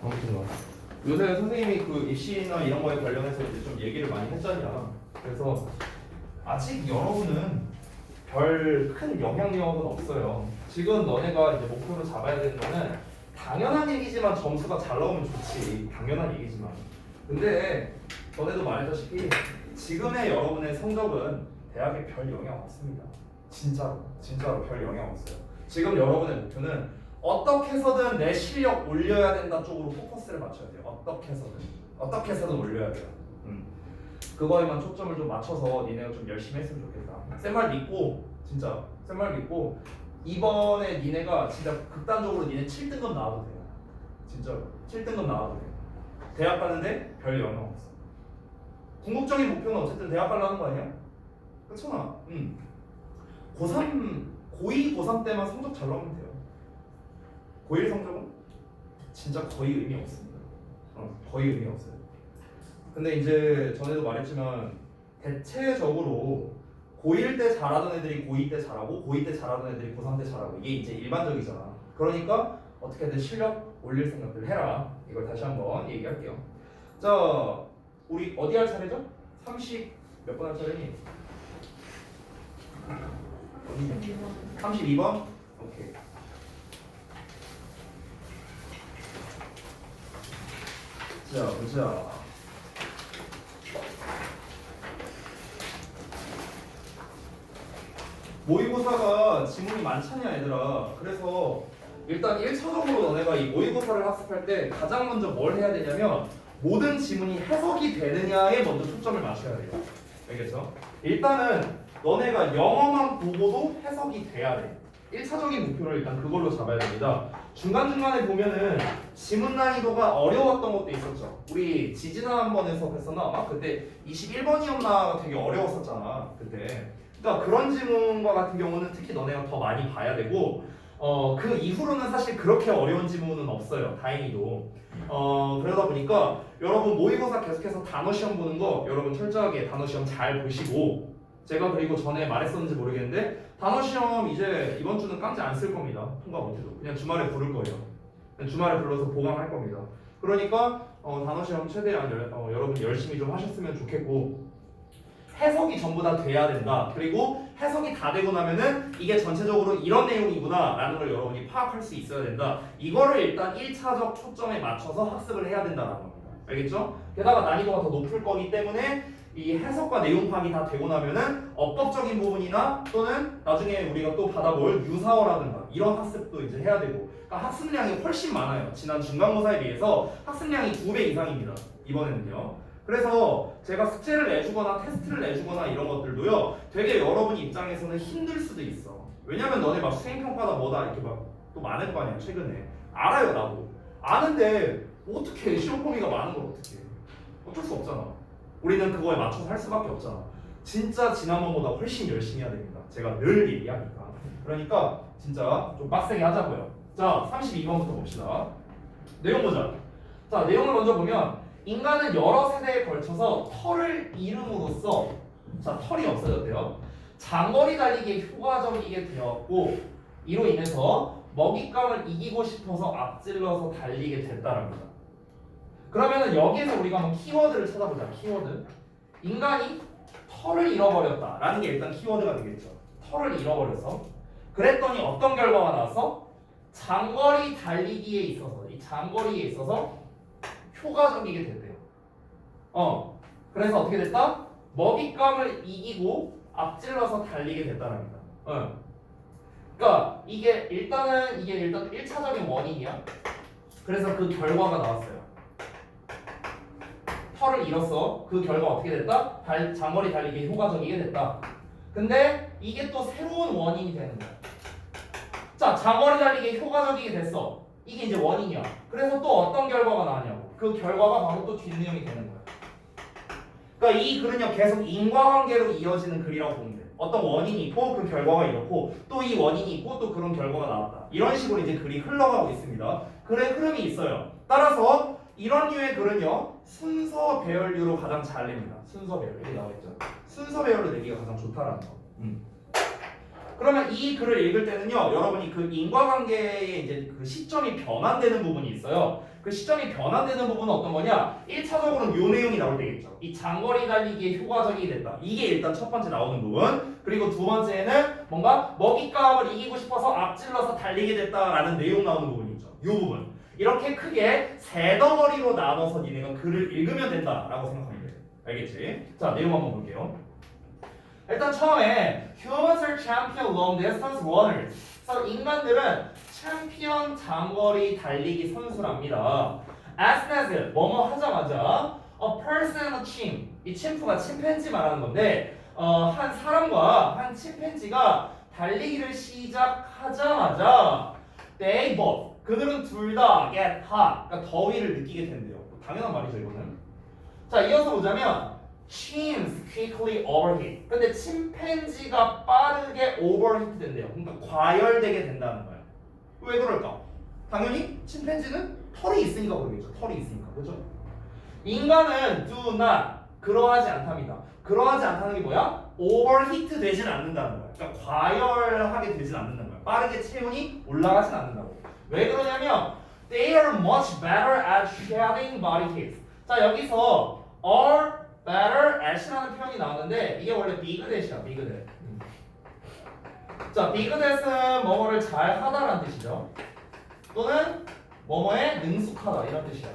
아무튼 요새 선생님이 그 입시나 이런 거에 관련해서 이제 좀 얘기를 많이 했잖냐. 그래서 아직 여러분은 별 큰 영향력은 없어요. 지금 너네가 이제 목표로 잡아야 되는 거는 당연한 얘기지만 점수가 잘 나오면 좋지. 당연한 얘기지만. 근데 전에도 말했다시피 지금의 여러분의 성적은 대학에 별 영향 없습니다. 진짜로 별 영향 없어요. 지금 여러분의 목표는 어떻게 해서든 내 실력 올려야 된다 쪽으로 포커스를 맞춰야 돼요. 어떻게 해서든 올려야 돼요. 그거에만 초점을 좀 맞춰서 니네가 좀 열심히 했으면 좋겠다. 쌤 말 믿고, 진짜 쌤 말 믿고 이번에 니네가 진짜 극단적으로 니네 7등급 나와도 돼요. 진짜로 7등급 나와도 돼요. 대학 가는데 별 영향 없어. 궁극적인 목표는 어쨌든 대학 가려는 거 아니야? 그렇잖아. 고3, 고2, 고3 때만 성적 잘 나오면 돼요. 고1 성적은 진짜 거의 의미 없습니다. 거의 의미 없어요. 근데 이제 전에도 말했지만 대체적으로 고1 때 잘하던 애들이 고2 때 잘하고 고2 때 잘하던 애들이 고3 때 잘하고 이게 이제 일반적이잖아. 그러니까 어떻게든 실력 올릴 생각들 해라. 이걸 다시 한번 얘기할게요. 자, 우리 어디 할 차례죠? 30 몇 번 할 차례니? 32번? 오케이. 자, 보자. 모의고사가 지문이 많잖냐 얘들아. 그래서 일단 1차적으로 너네가 이 모의고사를 학습할 때 가장 먼저 뭘 해야 되냐면 모든 지문이 해석이 되느냐에 먼저 초점을 맞춰야 돼요. 알겠죠? 일단은 너네가 영어만 보고도 해석이 돼야 돼. 1차적인 목표를 일단 그걸로 잡아야 됩니다. 중간중간에 보면은 지문 난이도가 어려웠던 것도 있었죠. 우리 지지난 번에서 했었나? 아마 그때 21번이었나 되게 어려웠었잖아. 그때. 그러니까 그런 지문과 같은 경우는 특히 너네가 더 많이 봐야 되고 그 이후로는 사실 그렇게 어려운 지문은 없어요. 다행히도. 그러다 보니까 여러분 모의고사 계속해서 단어 시험 보는 거 여러분 철저하게 단어 시험 잘 보시고 제가 그리고 전에 말했었는지 모르겠는데 단어 시험 이제 이번 주는 깜짝 안 쓸 겁니다. 통과 못해도 그냥 주말에 부를 거예요. 그냥 주말에 불러서 보강할 겁니다. 그러니까 단어 시험 최대한 여러분 열심히 좀 하셨으면 좋겠고 해석이 전부 다 돼야 된다. 그리고 해석이 다 되고 나면은 이게 전체적으로 이런 내용이구나 라는 걸 여러분이 파악할 수 있어야 된다. 이거를 일단 1차적 초점에 맞춰서 학습을 해야 된다는 겁니다. 알겠죠? 게다가 난이도가 더 높을 거기 때문에 이 해석과 내용 파악이 다 되고 나면은 어법적인 부분이나 또는 나중에 우리가 또 받아볼 유사어라든가 이런 학습도 이제 해야 되고 그러니까 학습량이 훨씬 많아요. 지난 중간고사에 비해서 학습량이 2배 이상입니다. 이번에는요. 그래서 제가 숙제를 내주거나 테스트를 내주거나 이런 것들도요 되게 여러분 입장에서는 힘들 수도 있어. 왜냐면 너네 막 수행평가다 뭐다 이렇게 막 또 많을 거 아니야 최근에. 알아요 나도. 아는데 어떻게 시험 범위가 많은 걸 어떻게 해. 어쩔 수 없잖아. 우리는 그거에 맞춰서 할 수밖에 없잖아. 진짜 지난번보다 훨씬 열심히 해야 됩니다. 제가 늘 얘기하니까. 그러니까 진짜 좀 빡세게 하자고요. 자 32번부터 봅시다. 내용 보자. 자 내용을 먼저 보면 인간은 여러 세대에 걸쳐서 털을 이름으로써 자 털이 없어졌대요. 장거리 달리기에 효과적이게 되었고 이로 인해서 먹잇감을 이기고 싶어서 앞질러서 달리게 됐다랍니다. 그러면은 여기에서 우리가 한번 키워드를 찾아보자. 키워드. 인간이 털을 잃어버렸다라는 게 일단 키워드가 되겠죠. 털을 잃어버려서. 그랬더니 어떤 결과가 나왔어? 장거리 달리기에 있어서 이 장거리에 있어서 효과적이게 됐대요. 그래서 어떻게 됐다? 먹잇감을 이기고 앞질러서 달리게 됐다랍니다. 그러니까 이게 일단 1차적인 원인이야. 그래서 그 결과가 나왔어요. 털을 잃었어. 그 결과 어떻게 됐다? 장거리 달리기에 효과적이게 됐다. 근데 이게 또 새로운 원인이 되는 거야. 자, 장거리 달리기에 효과적이게 됐어. 이게 이제 원인이야. 그래서 또 어떤 결과가 나왔냐고. 그 결과가 바로 또 뒷내용이 되는 거야. 그러니까 이 글은요 계속 인과관계로 이어지는 글이라고 보면 돼. 어떤 원인이 있고 그 결과가 이렇고 또 이 원인이 있고 또 그런 결과가 나왔다. 이런 식으로 이제 글이 흘러가고 있습니다. 글의 흐름이 있어요. 따라서 이런 류의 글은요 순서 배열류로 가장 잘 냅니다. 순서 배열 이렇게 나와있죠. 순서 배열로 내기가 가장 좋다라는 거. 그러면 이 글을 읽을 때는요, 여러분이 그 인과관계의 이제 그 시점이 변환되는 부분이 있어요. 그 시점이 변환되는 부분은 어떤 거냐? 1차적으로는 요 내용이 나올 때겠죠. 이 장거리 달리기에 효과적이 됐다. 이게 일단 첫 번째 나오는 부분. 그리고 두 번째는 뭔가 먹잇감을 이기고 싶어서 앞질러서 달리게 됐다라는 내용 나오는 부분이 있죠. 요 부분. 이렇게 크게 세 덩어리로 나눠서 니네가 글을 읽으면 된다라고 생각하면 돼요. 알겠지? 자, 내용 한번 볼게요. 일단 처음에 Humans are champion long distance runners. 그래서 인간들은 챔피언 장거리 달리기 선수랍니다. As soon as 뭐뭐 하자마자 a person and a chimp. 이 침프가 침팬지 말하는 건데 한 사람과 한 침팬지가 달리기를 시작하자마자 they both 그들은 둘 다 get hot. 그러니까 더위를 느끼게 된대요. 당연한 말이죠 이거는. 자, 이어서 보자면 chimps quickly overheat. 근데 침팬지가 빠르게 overheat 된대요. 그러니까 과열되게 된다는 거예요. 왜 그럴까? 당연히 침팬지는 털이 있으니까 그러겠죠. 털이 있으니까. 그죠? 인간은 do not 그러하지 않답니다. 그러하지 않다는 게 뭐야? overheat 되진 않는다는 거예요. 그러니까 과열하게 되진 않는다는 거예요. 빠르게 체온이 올라가진 않는다고. 왜 그러냐면 they are much better at shedding body heat. 자, 여기서 are better at이라는 표현이 나오는데 이게 원래 be good at이야. be good at. 자, be good at은 뭐뭐를 잘 하다라는 뜻이죠. 또는 뭐뭐에 능숙하다 이런 뜻이야.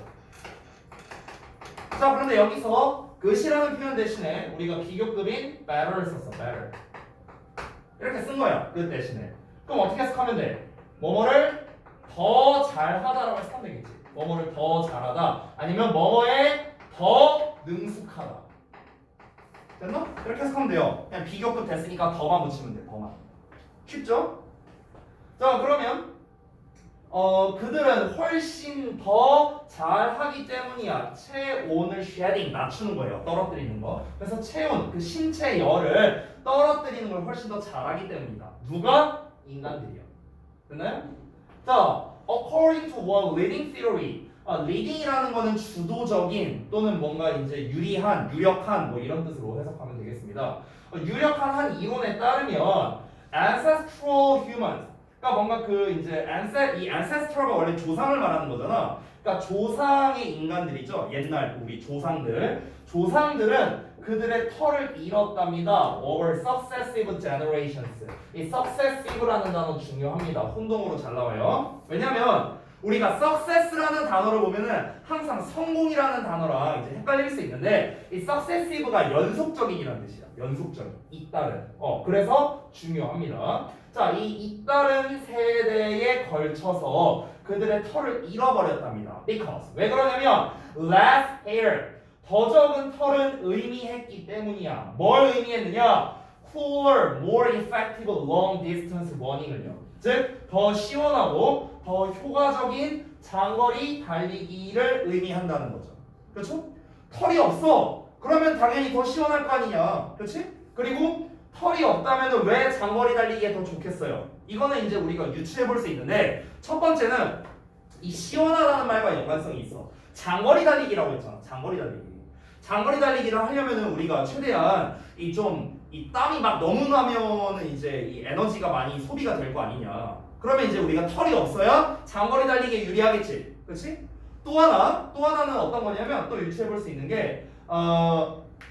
자, 그런데 여기서 good이라는 표현 대신에 우리가 비교급인 better를 썼어. better. 이렇게 쓴 거야. good 대신에. 그럼 어떻게 해석하면 돼? 뭐뭐를 더 잘하다라고 해석하면 되겠지. 뭐뭐를 더 잘하다 아니면 뭐뭐에 더 능숙하다. 됐나? 이렇게 해석하면 돼요. 그냥 비교급 됐으니까 더만 붙이면 돼. 더만. 쉽죠? 자, 그러면 그들은 훨씬 더 잘하기 때문이야. 체온을 shedding 낮추는 거예요. 떨어뜨리는 거. 그래서 체온, 그 신체 열을 떨어뜨리는 걸 훨씬 더 잘하기 때문이다. 누가? 인간들이요. 됐나요? 자, according to one leading theory. leading이라는 거는 주도적인 또는 뭔가 이제 유리한, 유력한 뭐 이런 뜻으로 해석하면 되겠습니다. 유력한 한 이론에 따르면 ancestral humans. 그러니까 뭔가 그 이제 이 ancestral가 원래 조상을 말하는 거잖아. 그러니까 조상의 인간들이죠. 옛날 우리 조상들은 그들의 털을 잃었답니다. over successive generations. 이 successive라는 단어 중요합니다. 혼동으로 잘 나와요. 왜냐면 우리가 success라는 단어를 보면은 항상 성공이라는 단어랑 이제 헷갈릴 수 있는데 이 successive가 연속적인이라는 뜻이야. 연속적인, 잇따른. 그래서 중요합니다. 자, 이 잇따른 세대에 걸쳐서 그들의 털을 잃어버렸답니다. Because 왜 그러냐면 less hair 더 적은 털은 의미했기 때문이야. 뭘 의미했느냐? Cooler, more effective long distance running을요. 즉, 더 시원하고 더 효과적인 장거리 달리기를 의미한다는 거죠. 그렇죠? 털이 없어. 그러면 당연히 더 시원할 거 아니냐. 그렇지? 그리고 털이 없다면 왜 장거리 달리기에 더 좋겠어요? 이거는 이제 우리가 유추해 볼 수 있는데 첫 번째는 이 시원하다는 말과 연관성이 있어. 장거리 달리기라고 했잖아. 장거리 달리기. 장거리 달리기를 하려면은 우리가 최대한 이 땀이 막 너무 나면은 이제 이 에너지가 많이 소비가 될 거 아니냐. 그러면 이제 우리가 털이 없어야 장거리 달리기에 유리하겠지. 그렇지? 또 하나는 어떤 거냐면 또 유추해 볼 수 있는 게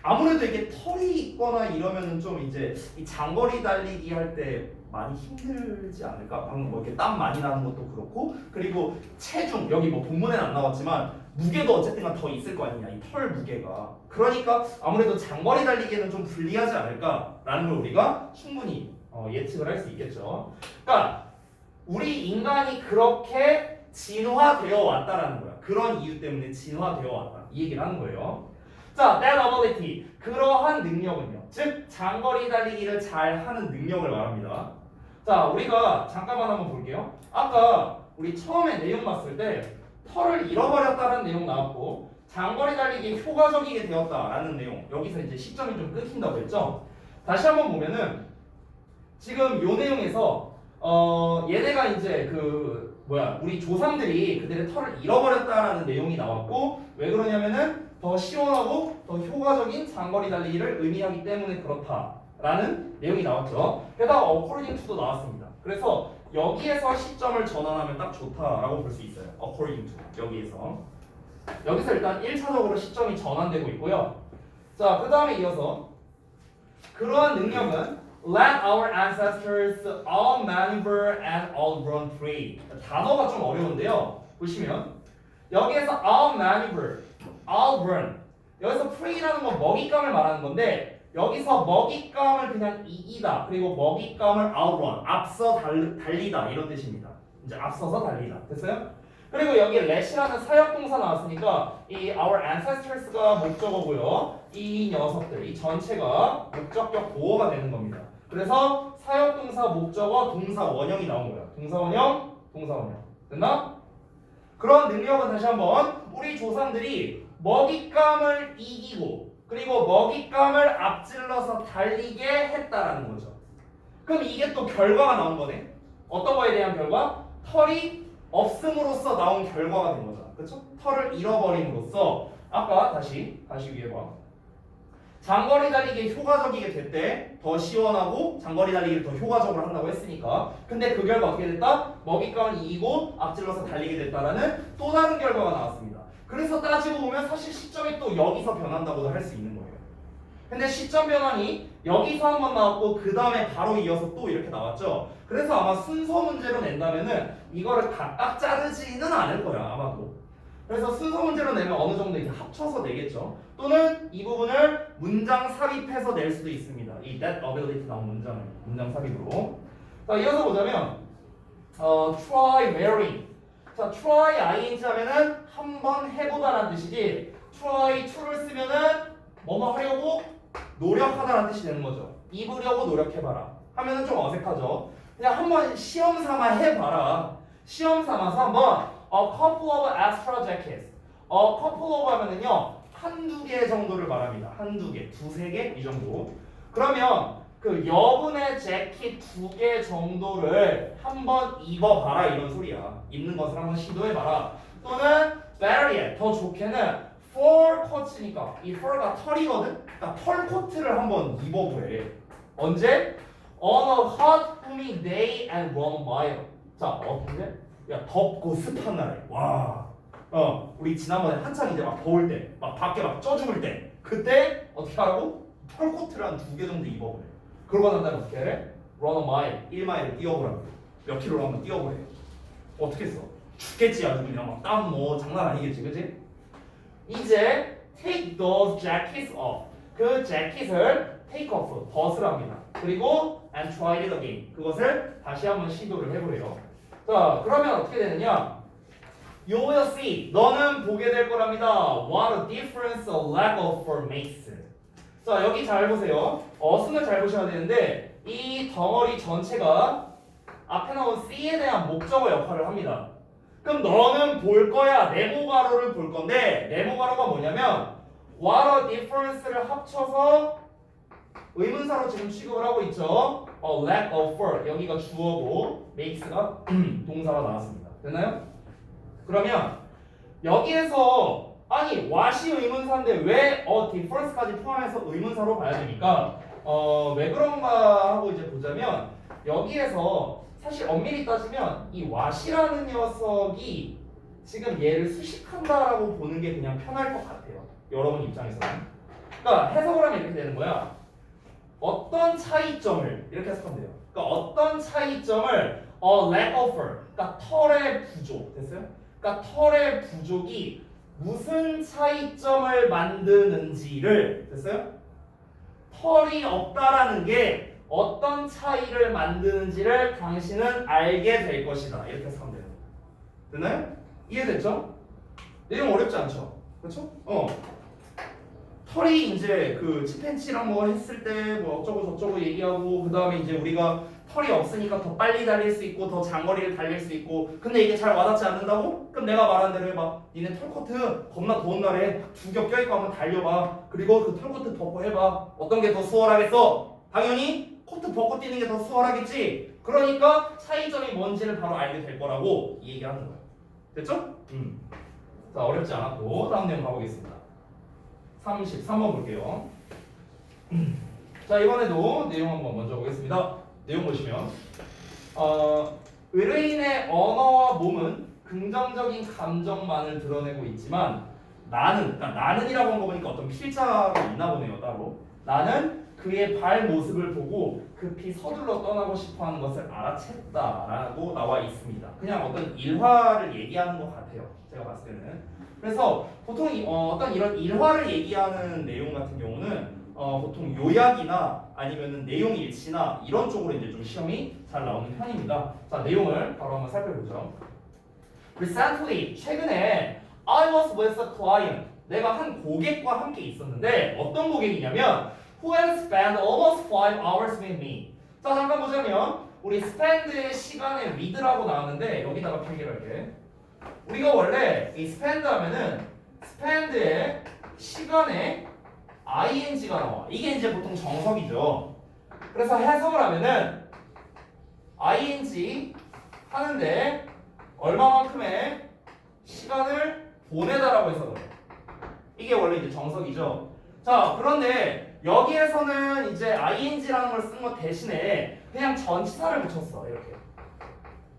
아무래도 이게 털이 있거나 이러면은 좀 이제 이 장거리 달리기 할 때 많이 힘들지 않을까? 방금 뭐 이렇게 땀 많이 나는 것도 그렇고 그리고 체중 여기 뭐 본문에는 안 나왔지만 무게도 어쨌든 더 있을 거 아니냐 이 털 무게가 그러니까 아무래도 장거리 달리기에는 좀 불리하지 않을까라는 걸 우리가 충분히 예측을 할 수 있겠죠. 그러니까 우리 인간이 그렇게 진화되어 왔다라는 거야. 그런 이유 때문에 진화되어 왔다 이 얘기를 하는 거예요. 자, that ability 그러한 능력은요. 즉 장거리 달리기를 잘 하는 능력을 말합니다. 자, 우리가 잠깐만 한번 볼게요. 아까 우리 처음에 내용 봤을 때 털을 잃어버렸다는 내용 나왔고 장거리 달리기에 효과적이게 되었다라는 내용 여기서 이제 시점이 좀 끊긴다고 했죠. 다시 한번 보면은 지금 요 내용에서 얘네가 이제 우리 조상들이 그들의 털을 잃어버렸다라는 내용이 나왔고 왜 그러냐면은 더 시원하고 더 효과적인 장거리 달리기를 의미하기 때문에 그렇다라는 라는 내용이 나왔죠. 게다가 according to도 나왔습니다. 그래서 여기에서 시점을 전환하면 딱 좋다라고 볼 수 있어요. according to 여기서 일단 1차적으로 시점이 전환되고 있고요. 자, 그 다음에 이어서 그러한 능력은 let our ancestors all maneuver and all run free. 단어가 좀 어려운데요. 보시면 여기에서 all maneuver, all run. 여기서 free라는 건 먹잇감을 말하는 건데 여기서 먹잇감을 그냥 이기다 그리고 먹잇감을 outrun, 앞서 달리다 이런 뜻입니다. 이제 앞서서 달리다. 됐어요? 그리고 여기 let이라는 사역동사 나왔으니까 이 our ancestors가 목적어고요. 이 녀석들, 이 전체가 목적격 보어가 되는 겁니다. 그래서 사역동사, 목적어, 동사 원형이 나온 거야. 동사 원형, 동사 원형. 됐나? 그런 능력은 다시 한번 우리 조상들이 먹잇감을 이기고 그리고 먹잇감을 앞질러서 달리게 했다라는 거죠. 그럼 이게 또 결과가 나온 거네. 어떤 거에 대한 결과? 털이 없음으로써 나온 결과가 된 거죠. 그렇죠? 털을 잃어버림으로써 아까 다시 위에 봐. 장거리 달리기에 효과적이게 됐대. 더 시원하고 장거리 달리기를 더 효과적으로 한다고 했으니까. 근데 그 결과 어떻게 됐다? 먹잇감을 이기고 앞질러서 달리게 됐다라는 또 다른 결과가 나왔습니다. 그래서 따지고 보면 사실 시점이 또 여기서 변한다고도 할 수 있는 거예요. 근데 시점 변환이 여기서 한번 나왔고 그 다음에 바로 이어서 또 이렇게 나왔죠. 그래서 아마 순서 문제로 낸다면은 이거를 각각 자르지는 않을 거야 아마도. 그래서 순서 문제로 내면 어느 정도 이제 합쳐서 내겠죠. 또는 이 부분을 문장 삽입해서 낼 수도 있습니다. 이 that ability 나온 문장 삽입으로. 자, 이어서 보자면 try wearing. 자, try ing 하면은 한번 해보다라는 뜻이지. try to를 쓰면은 뭐뭐 하려고 노력하다라는 뜻이 되는 거죠. 입으려고 노력해봐라 하면은 좀 어색하죠. 그냥 한번 시험 삼아 해봐라. 시험 삼아서 한번 a couple of extra jackets. a couple of 하면은요 한두 개 정도를 말합니다. 한두 개, 두세 개 이 정도. 그러면 그 여분의 재킷 두 개 정도를 한번 입어봐라 이런 소리야. 입는 것을 한번 시도해봐라. 또는 better yet, 더 좋게는 fur coat니까 이 fur가 털이거든. 그러니까 털 코트를 한번 입어보래. 언제? On a hot, humid day and run a mile. 자, 언제? 야, 덥고 습한 날에. 와. 우리 지난번에 한창 이제 막 더울 때, 막 밖에 막 쪄 죽을 때, 그때 어떻게 하라고? 털 코트를 한 두 개 정도 입어보래. 그러고 난 다음에 어떻게 해? Run a mile, 1마일을 뛰어보라고. 몇 킬로를 한번 뛰어보래. 어떻게 했어? 죽겠지 아주 그냥 막 땀 뭐 장난 아니겠지, 그지? 이제 take those jackets off. 그 재킷을 take off, 벗으랍니다. 그리고 and try it again. 그것을 다시 한번 시도를 해보래요. 자, 그러면 어떻게 되느냐? You will see. 너는 보게 될 거랍니다. What a difference a lack of fur makes. 자, 여기 잘 보세요. 어순을 잘 보셔야 되는데 이 덩어리 전체가 앞에 나온 C에 대한 목적어 역할을 합니다. 그럼 너는 볼 거야. 네모 가로를 볼 건데 네모 가로가 뭐냐면 what a difference를 합쳐서 의문사로 지금 취급을 하고 있죠. lack of fur 여기가 주어고 makes가 동사가 나왔습니다. 됐나요? 그러면 여기에서 아니 what이 의문사인데 왜 difference까지 포함해서 의문사로 봐야 되니까 왜 그런가 하고 이제 보자면 여기에서 사실 엄밀히 따지면 이 what이라는 녀석이 지금 얘를 수식한다라고 보는 게 그냥 편할 것 같아요. 여러분 입장에서는. 그러니까 해석을 하면 이렇게 되는 거야. 어떤 차이점을 이렇게 해석하면 돼요. 그러니까 어떤 차이점을 lack of fur, 그러니까 털의 부족 됐어요? 그러니까 털의 부족이 무슨 차이점을 만드는지를 됐어요? 털이 없다라는 게 어떤 차이를 만드는지를 당신은 알게 될 것이다. 이렇게 해석하면 돼요. 됐나요? 이해됐죠? 내용 어렵지 않죠? 그렇죠? 털이 이제 그 치팬치랑 뭐 했을 때 뭐 어쩌고 저쩌고 얘기하고 그 다음에 이제 우리가 털이 없으니까 더 빨리 달릴 수 있고 더 장거리를 달릴 수 있고 근데 이게 잘 와닿지 않는다고? 그럼 내가 말한 대로 해봐. 니네 털코트 겁나 더운 날에 두 겹 껴입고 한번 달려봐. 그리고 그 털코트 벗고 해봐. 어떤 게 더 수월하겠어? 당연히 코트 벗고 뛰는 게 더 수월하겠지. 그러니까 차이점이 뭔지를 바로 알게 될 거라고 이 얘기하는 거예요. 됐죠? 자, 어렵지 않았고 다음 내용 가보겠습니다. 33번 볼게요. 자, 이번에도 내용 한번 먼저 보겠습니다. 내용 보시면 의뢰인의 언어와 몸은 긍정적인 감정만을 드러내고 있지만 그러니까 나는이라고 한 거 보니까 어떤 필자가 있나 보네요, 따로. 나는 그의 발 모습을 보고 급히 서둘러 떠나고 싶어하는 것을 알아챘다라고 나와 있습니다. 그냥 어떤 일화를 얘기하는 것 같아요, 제가 봤을 때는. 그래서 보통 어떤 이런 일화를 얘기하는 내용 같은 경우는 보통 요약이나 아니면은 내용 일치나 이런 쪽으로 이제 좀 시험이 잘 나오는 편입니다. 자, 내용을 바로 한번 살펴보죠. Recently, 최근에 I was with a client. 내가 한 고객과 함께 있었는데 어떤 고객이냐면 who had spent almost 5 hours with me. 자, 잠깐 보자면 우리 spend의 시간에 with라고 나왔는데 여기다가 필기를 할게. 우리가 원래 이 spend 하면은 spend의 시간에 ing가 나와. 이게 이제 보통 정석이죠. 그래서 해석을 하면은 ing 하는데 얼마만큼의 시간을 보내다라고 해서 그래. 이게 원래 이제 정석이죠. 자, 그런데 여기에서는 이제 ing라는 걸 쓴 것 대신에 그냥 전치사를 붙였어. 이렇게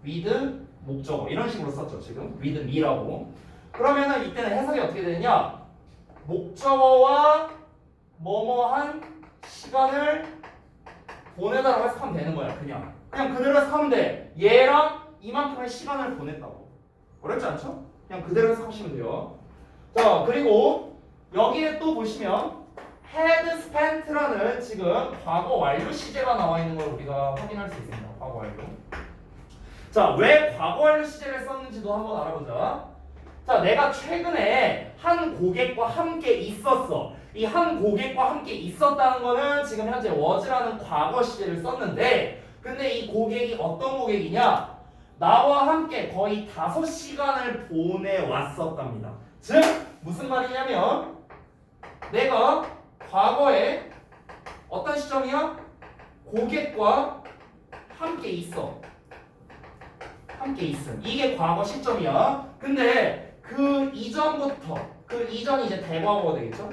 with 목적어 이런 식으로 썼죠. 지금 with me라고. 그러면은 이때는 해석이 어떻게 되느냐? 목적어와 뭐뭐한 시간을 보내다라고 해석하면 되는 거야. 그냥 그대로 해석하면 돼. 얘랑 이만큼의 시간을 보냈다고. 어렵지 않죠? 그냥 그대로 해석하시면 돼요. 자, 그리고 여기에 또 보시면 had spent라는 지금 과거 완료 시제가 나와 있는 걸 우리가 확인할 수 있습니다. 과거 완료. 자, 왜 과거 완료 시제를 썼는지도 한번 알아보자. 자, 내가 최근에 한 고객과 함께 있었어. 이 한 고객과 함께 있었다는 거는 지금 현재 was라는 과거 시제를 썼는데, 근데 이 고객이 어떤 고객이냐? 나와 함께 거의 5시간을 보내왔었답니다. 즉 무슨 말이냐면 내가 과거에 어떤 시점이야? 고객과 함께 있어. 함께 있음. 이게 과거 시점이야. 근데 그 이전부터, 그 이전이 이제 대과거가 되겠죠?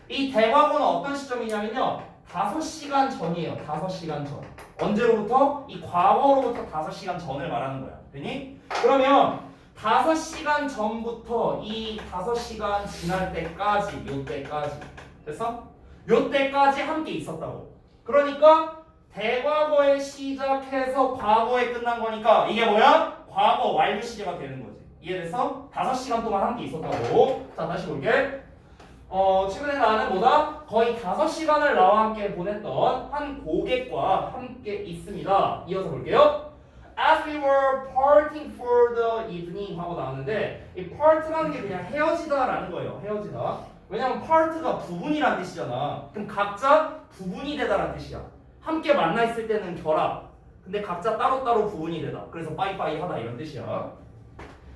이 대과거는 어떤 시점이냐면요, 5시간 전이에요. 5시간 전. 언제로부터? 이 과거로부터 5시간 전을 말하는 거야. 되니? 그러면 5시간 전부터 이 5시간 지날 때까지, 요때까지. 됐어? 요때까지 함께 있었다고. 그러니까 대과거에 시작해서 과거에 끝난 거니까 이게 뭐야? 과거 완료 시제가 되는 거지. 이해됐어? 5시간 동안 함께 있었다고. 자, 다시 볼게. 최근에 나는 뭐다? 거의 5시간을 나와 함께 보냈던 한 고객과 함께 있습니다. 이어서 볼게요. As we were parting for the evening 하고 나왔는데 이 part라는 게 그냥 헤어지다라는 거예요. 헤어지다. 왜냐면 part가 부분이란 뜻이잖아. 그럼 각자 부분이 되다라는 뜻이야. 함께 만나 있을 때는 결합. 근데 각자 따로따로 부분이 되다. 그래서 빠이빠이 하다 이런 뜻이야.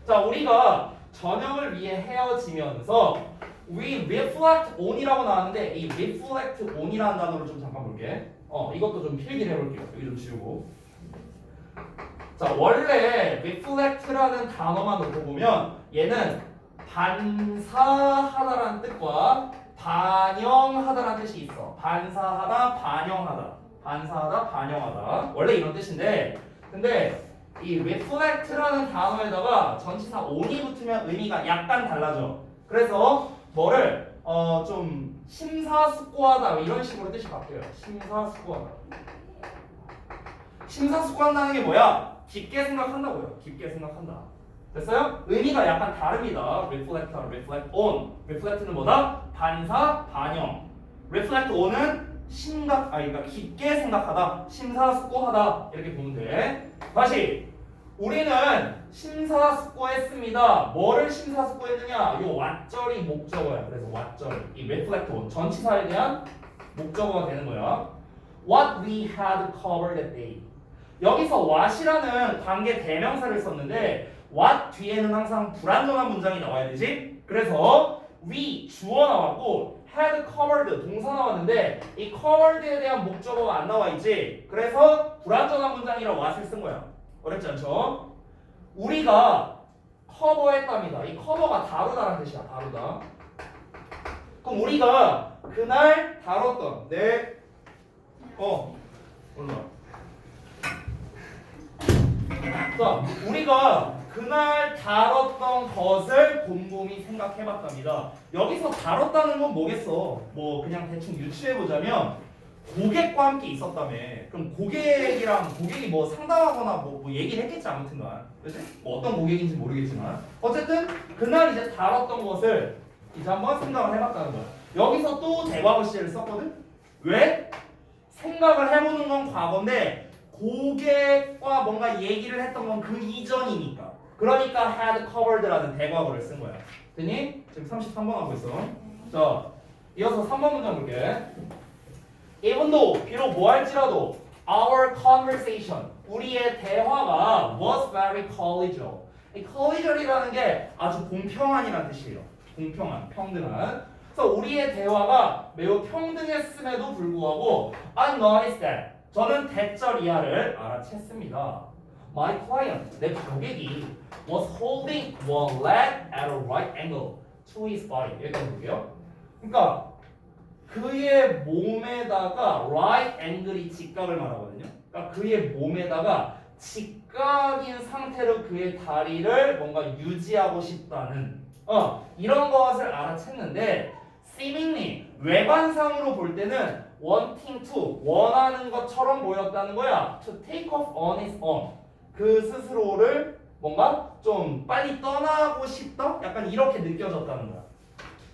자, 우리가 저녁을 위해 헤어지면서 we reflect on이라고 나왔는데 이 reflect on이라는 단어를 좀 잠깐 볼게. 이것도 좀 필기를 해볼게요. 여기 좀 지우고. 자, 원래 reflect라는 단어만 놓고 보면 얘는 반사하다라는 뜻과 반영하다라는 뜻이 있어. 반사하다, 반영하다. 반사하다, 반영하다. 원래 이런 뜻인데, 근데 이 reflect라는 단어에다가 전치사 on이 붙으면 의미가 약간 달라져. 그래서 뭐를 좀 심사숙고하다 이런 식으로 뜻이 바뀌어요. 심사숙고하다. 심사숙고한다는 게 뭐야? 깊게 생각한다고요. 깊게 생각한다. 됐어요? 의미가 약간 다릅니다. reflect와 reflect on. reflect는 뭐다? 반사, 반영. reflect on은 그러니까 깊게 생각하다, 심사숙고하다 이렇게 보면 돼. 다시 우리는 심사숙고했습니다. 뭐를 심사숙고했느냐? 요 왓절이 목적어야. 그래서 왓절, 이 reflect on 전치사에 대한 목적어가 되는 거야. What we had covered that day. 여기서 what이라는 관계 대명사를 썼는데 what 뒤에는 항상 불완전한 문장이 나와야 되지. 그래서 we 주어 나왔고 had covered 동사 나왔는데 이 covered에 대한 목적어가 안 나와 있지. 그래서 불완전한 문장이라고 what을 쓴 거야. 어렵지 않죠? 우리가 커버했답니다. 이 커버가 다루다라는 뜻이야. 다루다. 그럼 우리가 그날 다뤘던 올라. 자, 우리가 그날 다뤘던 것을 곰곰이 생각해봤답니다. 여기서 다뤘다는 건 뭐겠어? 뭐 그냥 대충 유추해보자면 고객과 함께 있었다며. 그럼 고객이 뭐 상담하거나 뭐 얘기를 했겠지 아무튼간. 그치? 뭐 어떤 고객인지 모르겠지만 어쨌든 그날 이제 다뤘던 것을 이제 한번 생각을 해봤다는 거야. 여기서 또 대과거 시제를 썼거든? 왜? 생각을 해보는 건 과거인데 고객과 뭔가 얘기를 했던 건 그 이전이니까. 그러니까 had covered라는 대과거를 쓴 거야. 됐니? 지금 33번 하고 있어. 자, 이어서 3번 문장 볼게. Even though, 비록 뭐 할지라도 our conversation, 우리의 대화가 was very collegial. 이 collegial이라는 게 아주 공평한이라는 뜻이에요. 공평한, 평등한. 그래서 우리의 대화가 매우 평등했음에도 불구하고 I noticed that. 저는 대절 이하를 알아챘습니다. My client, 내 고객이 was holding one leg at a right angle to his body. 여기까지 볼게요. 그러니까 그의 몸에다가 right angle이 직각을 말하거든요. 그러니까 그의 몸에다가 직각인 상태로 그의 다리를 뭔가 유지하고 싶다는 이런 것을 알아챘는데 seemingly 외관상으로 볼 때는 wanting to 원하는 것처럼 보였다는 거야. To take off on his own. 그 스스로를 뭔가 좀 빨리 떠나고 싶다? 약간 이렇게 느껴졌다는 거야.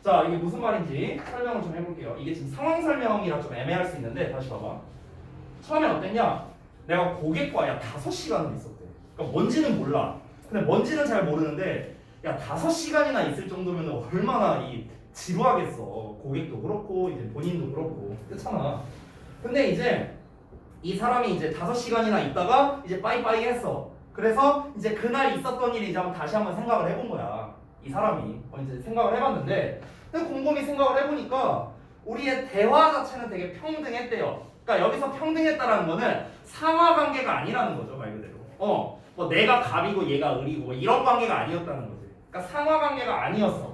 자, 이게 무슨 말인지 설명을 좀 해볼게요. 이게 지금 상황 설명이라 좀 애매할 수 있는데 다시 봐봐. 처음에 어땠냐? 내가 고객과 야 5시간을 있었대. 그러니까 뭔지는 몰라. 근데 뭔지는 잘 모르는데 야 5시간이나 있을 정도면 얼마나 이 지루하겠어. 고객도 그렇고 이제 본인도 그렇고 그렇잖아. 근데 이제 이 사람이 이제 5시간이나 있다가 이제 빠이빠이 했어. 그래서 이제 그날 있었던 일이 이제 다시 한번 생각을 해본 거야. 이 사람이 이제 생각을 해봤는데 근데 곰곰이 생각을 해보니까 우리의 대화 자체는 되게 평등했대요. 그러니까 여기서 평등했다라는 거는 상하 관계가 아니라는 거죠, 말 그대로. 뭐 내가 갑이고 얘가 을이고 뭐 이런 관계가 아니었다는 거지. 그러니까 상하 관계가 아니었어.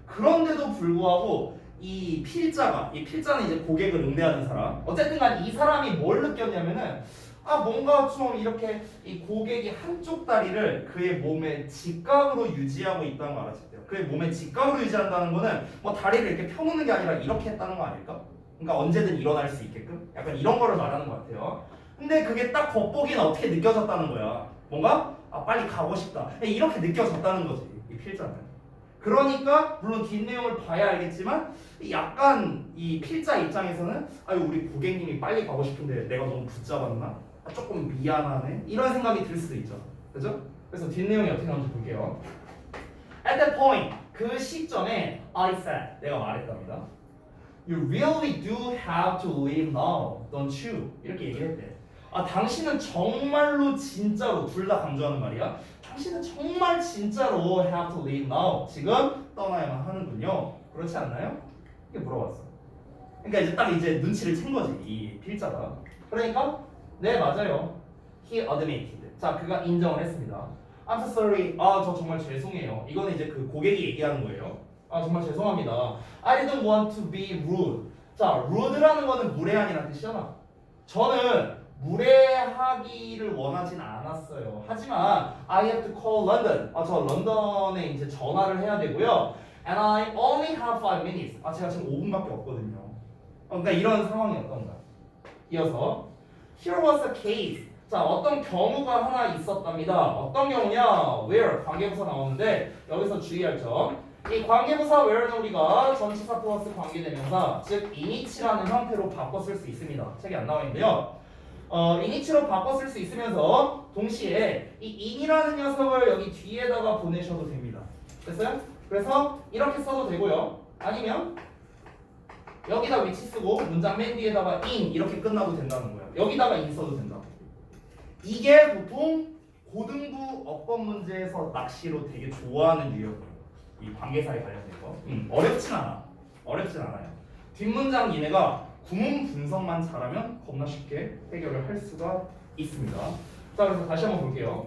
그런데도 불구하고 이 필자는 이제 고객을 응대하는 사람. 어쨌든간 이 사람이 뭘 느꼈냐면은 뭔가 좀 이렇게 이 고객이 한쪽 다리를 그의 몸에 직각으로 유지하고 있다는 걸 알았대요. 그의 몸에 직각으로 유지한다는 거는 뭐 다리를 이렇게 펴놓는 게 아니라 이렇게 했다는 거 아닐까? 그러니까 언제든 일어날 수 있게끔 약간 이런 거를 말하는 것 같아요. 근데 그게 딱 겉보기는 어떻게 느껴졌다는 거야. 뭔가 빨리 가고 싶다. 이렇게 느껴졌다는 거지 이 필자는. 그러니까 물론 뒷내용을 봐야 알겠지만 약간 이 필자 입장에서는 우리 고객님이 빨리 가고 싶은데 내가 너무 붙잡았나? 조금 미안하네? 이런 생각이 들 수도 있죠. 그죠? 그래서 뒷내용이 어떻게 나오는지 볼게요. At that point, 그 시점에 I said, 내가 말했답니다. You really do have to leave now, don't you? 이렇게 얘기를 했대. 당신은 정말로 진짜로 둘 다 강조하는 말이야. 당신은 정말 진짜로 have to leave now. 지금 떠나야만 하는군요. 그렇지 않나요? 이렇게 물어봤어. 그러니까 이제 딱 이제 눈치를 챈 거지 이 필자가. 그러니까 네 맞아요. He admitted. 자 그가 인정을 했습니다. I'm so sorry. 저 정말 죄송해요. 이거는 이제 그 고객이 얘기하는 거예요. 정말 죄송합니다. I didn't want to be rude. 자 rude라는 거는 무례한이라는 뜻이잖아. 저는 무례하기를 원하진 않았어요. 하지만 I have to call London. 저 런던에 이제 전화를 해야 되고요. And I only have 5 minutes. 제가 지금 5분밖에 없거든요. 그러니까 이런 상황이었던 거야. 이어서 Here was a case. 자 어떤 경우가 하나 있었답니다. 어떤 경우냐? Where 관계부사 나오는데 여기서 주의할 점. 이 관계부사 where는 우리가 전치사 플러스 관계대명사 즉 init라는 형태로 바꿔 쓸 수 있습니다. 책에 안 나와 있는데요. init로 바꿔 쓸 수 있으면서 동시에 이 in이라는 녀석을 여기 뒤에다가 보내셔도 됩니다. 됐어요? 그래서 이렇게 써도 되고요. 아니면 여기다 위치 쓰고 문장 맨 뒤에다가 in 이렇게 끝나도 된다는 거예요. 여기다가 in 써도 된다. 이게 보통 고등부 어법 문제에서 낚시로 되게 좋아하는 유형이에요. 이 관계사에 관련된 거. 어렵진 않아요. 뒷문장 이내가 구문 분석만 잘하면 겁나 쉽게 해결을 할 수가 있습니다. 자, 그래서 다시 한번 볼게요.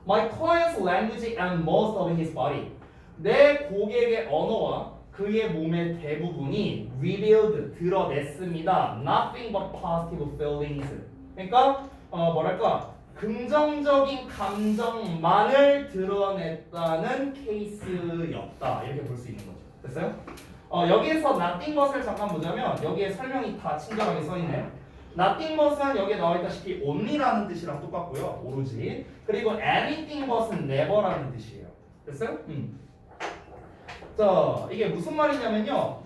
My client's language and most of his body. 내 고객의 언어와 그의 몸의 대부분이 revealed 드러냈습니다. Nothing but positive feelings. 그러니까 뭐랄까 긍정적인 감정만을 드러냈다는 케이스였다. 이렇게 볼 수 있는 거죠. 됐어요? 여기에서 nothing but을 잠깐 보자면 여기에 설명이 다 친절하게 써있네요. nothing but은 여기에 나와있다시피 only라는 뜻이랑 똑같고요. 오로지. 그리고 anything but은 never라는 뜻이에요. 됐어요? 자, 이게 무슨 말이냐면요.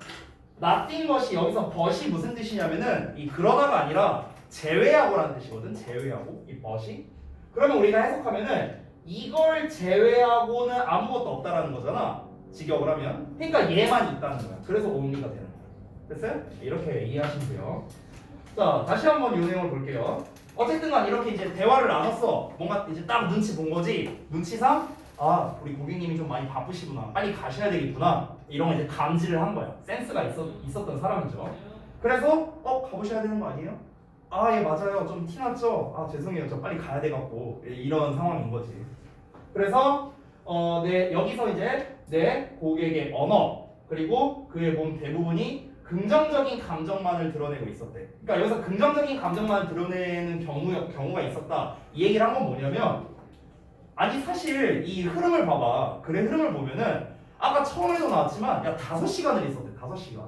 nothing but이 여기서 but이 무슨 뜻이냐면은 이 그러다가 아니라 제외하고라는 뜻이거든. 제외하고 이 but이. 그러면 우리가 해석하면은 이걸 제외하고는 아무것도 없다라는 거잖아. 직역을 하면. 그러니까 얘만 있다는 거야. 그래서 only가 되는 거야. 됐어요? 이렇게 이해하시면 돼요. 자, 다시 한번 이 내용을 볼게요. 어쨌든 간 이렇게 이제 대화를 나눴어. 뭔가 이제 딱 눈치 본 거지. 눈치상 아, 우리 고객님이 좀 많이 바쁘시구나. 빨리 가셔야 되겠구나. 이런 거 이제 감지를 한 거야. 센스가 있었던 사람이죠. 그래서 가보셔야 되는 거 아니에요? 아, 예, 맞아요. 좀 티났죠? 아, 죄송해요. 저 빨리 가야 돼갖고 이런 상황인 거지. 그래서 여기서 이제 내 고객의 언어 그리고 그의 몸 대부분이 긍정적인 감정만을 드러내고 있었대. 그러니까 여기서 긍정적인 감정만을 드러내는 경우가 있었다. 이 얘기를 한 건 뭐냐면 아니 사실 이 흐름을 봐봐. 글의 흐름을 보면은 아까 처음에도 나왔지만 야 5시간을 있었대. 5시간.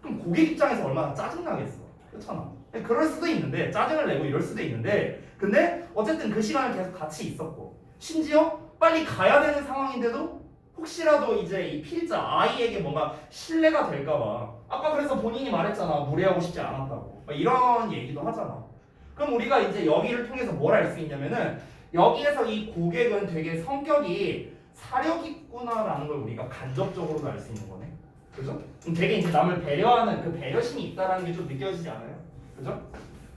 그럼 고객 입장에서 얼마나 짜증나겠어. 그렇잖아. 그럴 수도 있는데 짜증을 내고 이럴 수도 있는데 근데 어쨌든 그 시간을 계속 같이 있었고 심지어 빨리 가야 되는 상황인데도 혹시라도 이제 이 필자 아이에게 뭔가 신뢰가 될까봐 아까 그래서 본인이 말했잖아. 무례하고 싶지 않았다고. 이런 얘기도 하잖아. 그럼 우리가 이제 여기를 통해서 뭘 알 수 있냐면은 여기에서 이 고객은 되게 성격이 사려 깊구나라는 걸 우리가 간접적으로도 알 수 있는 거네. 그죠? 되게 이제 남을 배려하는 그 배려심이 있다라는 게 좀 느껴지지 않아요? 그죠?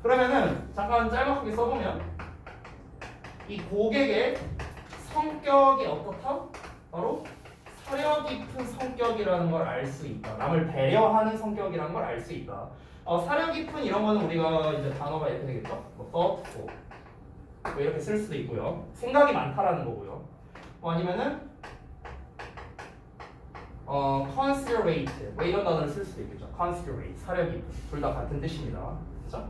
그러면은 잠깐 짤막하게 써보면 이 고객의 성격이 어떻다? 바로 사려 깊은 성격이라는 걸 알 수 있다. 남을 배려하는 성격이라는 걸 알 수 있다. 사려 깊은 이런 거는 우리가 이제 단어가 이렇게 되겠죠? 뭐 thoughtful 뭐 이렇게 쓸 수도 있고요. 생각이 많다라는 거고요. 아니면은 considerate 뭐 이런 단어를 쓸 수도 있겠죠. considerate 사려 깊은 둘 다 같은 뜻입니다. 그렇죠?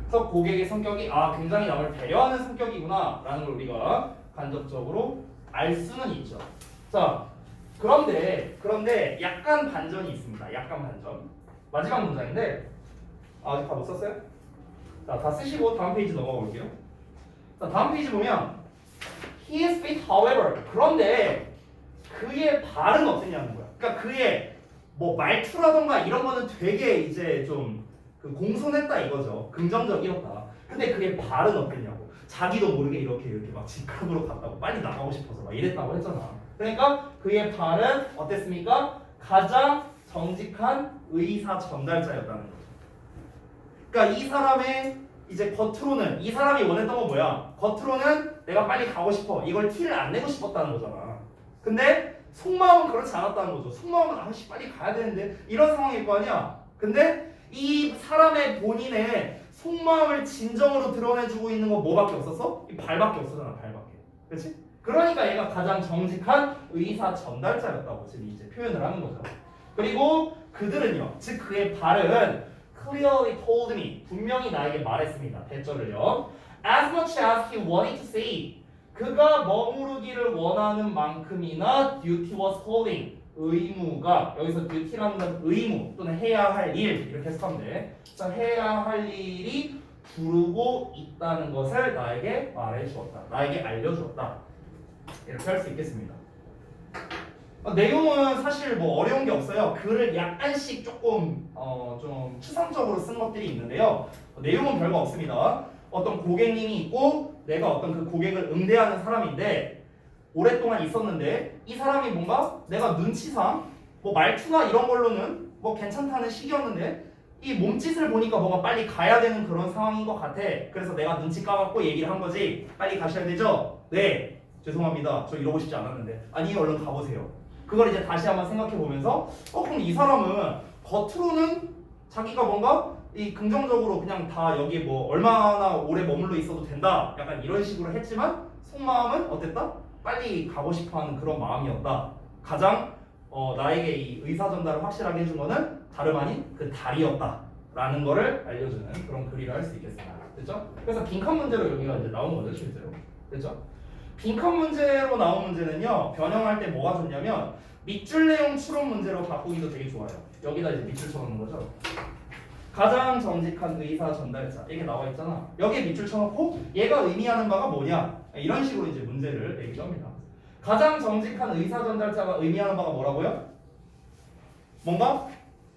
그래서 고객의 성격이 굉장히 남을 배려하는 성격이구나라는 걸 우리가 간접적으로 알 수는 있죠. 자, 그런데 약간 반전이 있습니다. 약간 반전. 마지막 문장인데 아직 다 못 썼어요? 자, 다 쓰시고 다음 페이지 넘어가 볼게요. 자, 다음 페이지 보면 he is fit, however. 그런데 그의 발은 어땠냐는 거야. 그러니까 그의 뭐 말투라던가 이런 거는 되게 이제 좀 그 공손했다 이거죠. 긍정적이었다. 근데 그의 발은 어땠냐고. 자기도 모르게 이렇게 막 직각으로 갔다고 빨리 나가고 싶어서 막 이랬다고 했잖아. 그러니까 그의 발은 어땠습니까? 가장 정직한 의사 전달자였다는 거죠. 그러니까 이 사람의 이제 겉으로는 이 사람이 원했던 건 뭐야? 겉으로는 내가 빨리 가고 싶어. 이걸 티를 안 내고 싶었다는 거잖아. 근데 속마음은 그렇지 않았다는 거죠. 속마음은 아씨 빨리 가야 되는데 이런 상황일 거 아니야. 근데 이 사람의 본인의 속마음을 진정으로 드러내주고 있는 건 뭐밖에 없었어? 이 발밖에 없었잖아. 발밖에. 그렇지? 그러니까 얘가 가장 정직한 의사 전달자였다고 지금 이제 표현을 하는 거죠. 그리고 그들은요, 즉 그의 발은 clearly told me 분명히 나에게 말했습니다. 대절을요. As much as he wanted to say 그가 머무르기를 원하는 만큼이나 duty was calling 의무가 여기서 duty라는 건 의무 또는 해야 할 일 이렇게 해석하면 돼. 그래서 해야 할 일이 부르고 있다는 것을 나에게 말해주었다. 나에게 알려주었다. 이렇게 할 수 있겠습니다. 내용은 사실 뭐 어려운 게 없어요. 글을 약간씩 조금 좀 추상적으로 쓴 것들이 있는데요. 내용은 별거 없습니다. 어떤 고객님이 있고 내가 어떤 그 고객을 응대하는 사람인데 오랫동안 있었는데 이 사람이 뭔가 내가 눈치상 뭐 말투나 이런 걸로는 뭐 괜찮다는 식이었는데 이 몸짓을 보니까 뭔가 빨리 가야 되는 그런 상황인 것 같아. 그래서 내가 눈치 까갖고 얘기를 한 거지. 빨리 가셔야 되죠? 네. 죄송합니다. 저 이러고 싶지 않았는데. 아니 얼른 가보세요. 그걸 이제 다시 한번 생각해 보면서 그럼 이 사람은 겉으로는 자기가 뭔가 이 긍정적으로 그냥 다 여기 뭐 얼마나 오래 머물러 있어도 된다 약간 이런 식으로 했지만 속마음은 어땠다? 빨리 가고 싶어하는 그런 마음이었다. 가장 나에게 이 의사 전달을 확실하게 해준 거는 다름 아닌 그 달이었다라는 거를 알려주는 그런 글이라 할 수 있겠습니다. 됐죠? 그래서 빈칸 문제로 여기가 이제 나온 거죠, 실제로. 됐죠? 빈칸 문제로 나온 문제는요, 변형할 때 뭐가 좋냐면 밑줄 내용 추론 문제로 바꾸기도 되게 좋아요. 여기다 이제 밑줄 쳐놓는 거죠. 가장 정직한 의사 전달자 이게 나와 있잖아. 여기에 밑줄 쳐놓고 얘가 의미하는 바가 뭐냐 이런 식으로 이제 문제를 내기도 합니다. 가장 정직한 의사 전달자가 의미하는 바가 뭐라고요? 뭔가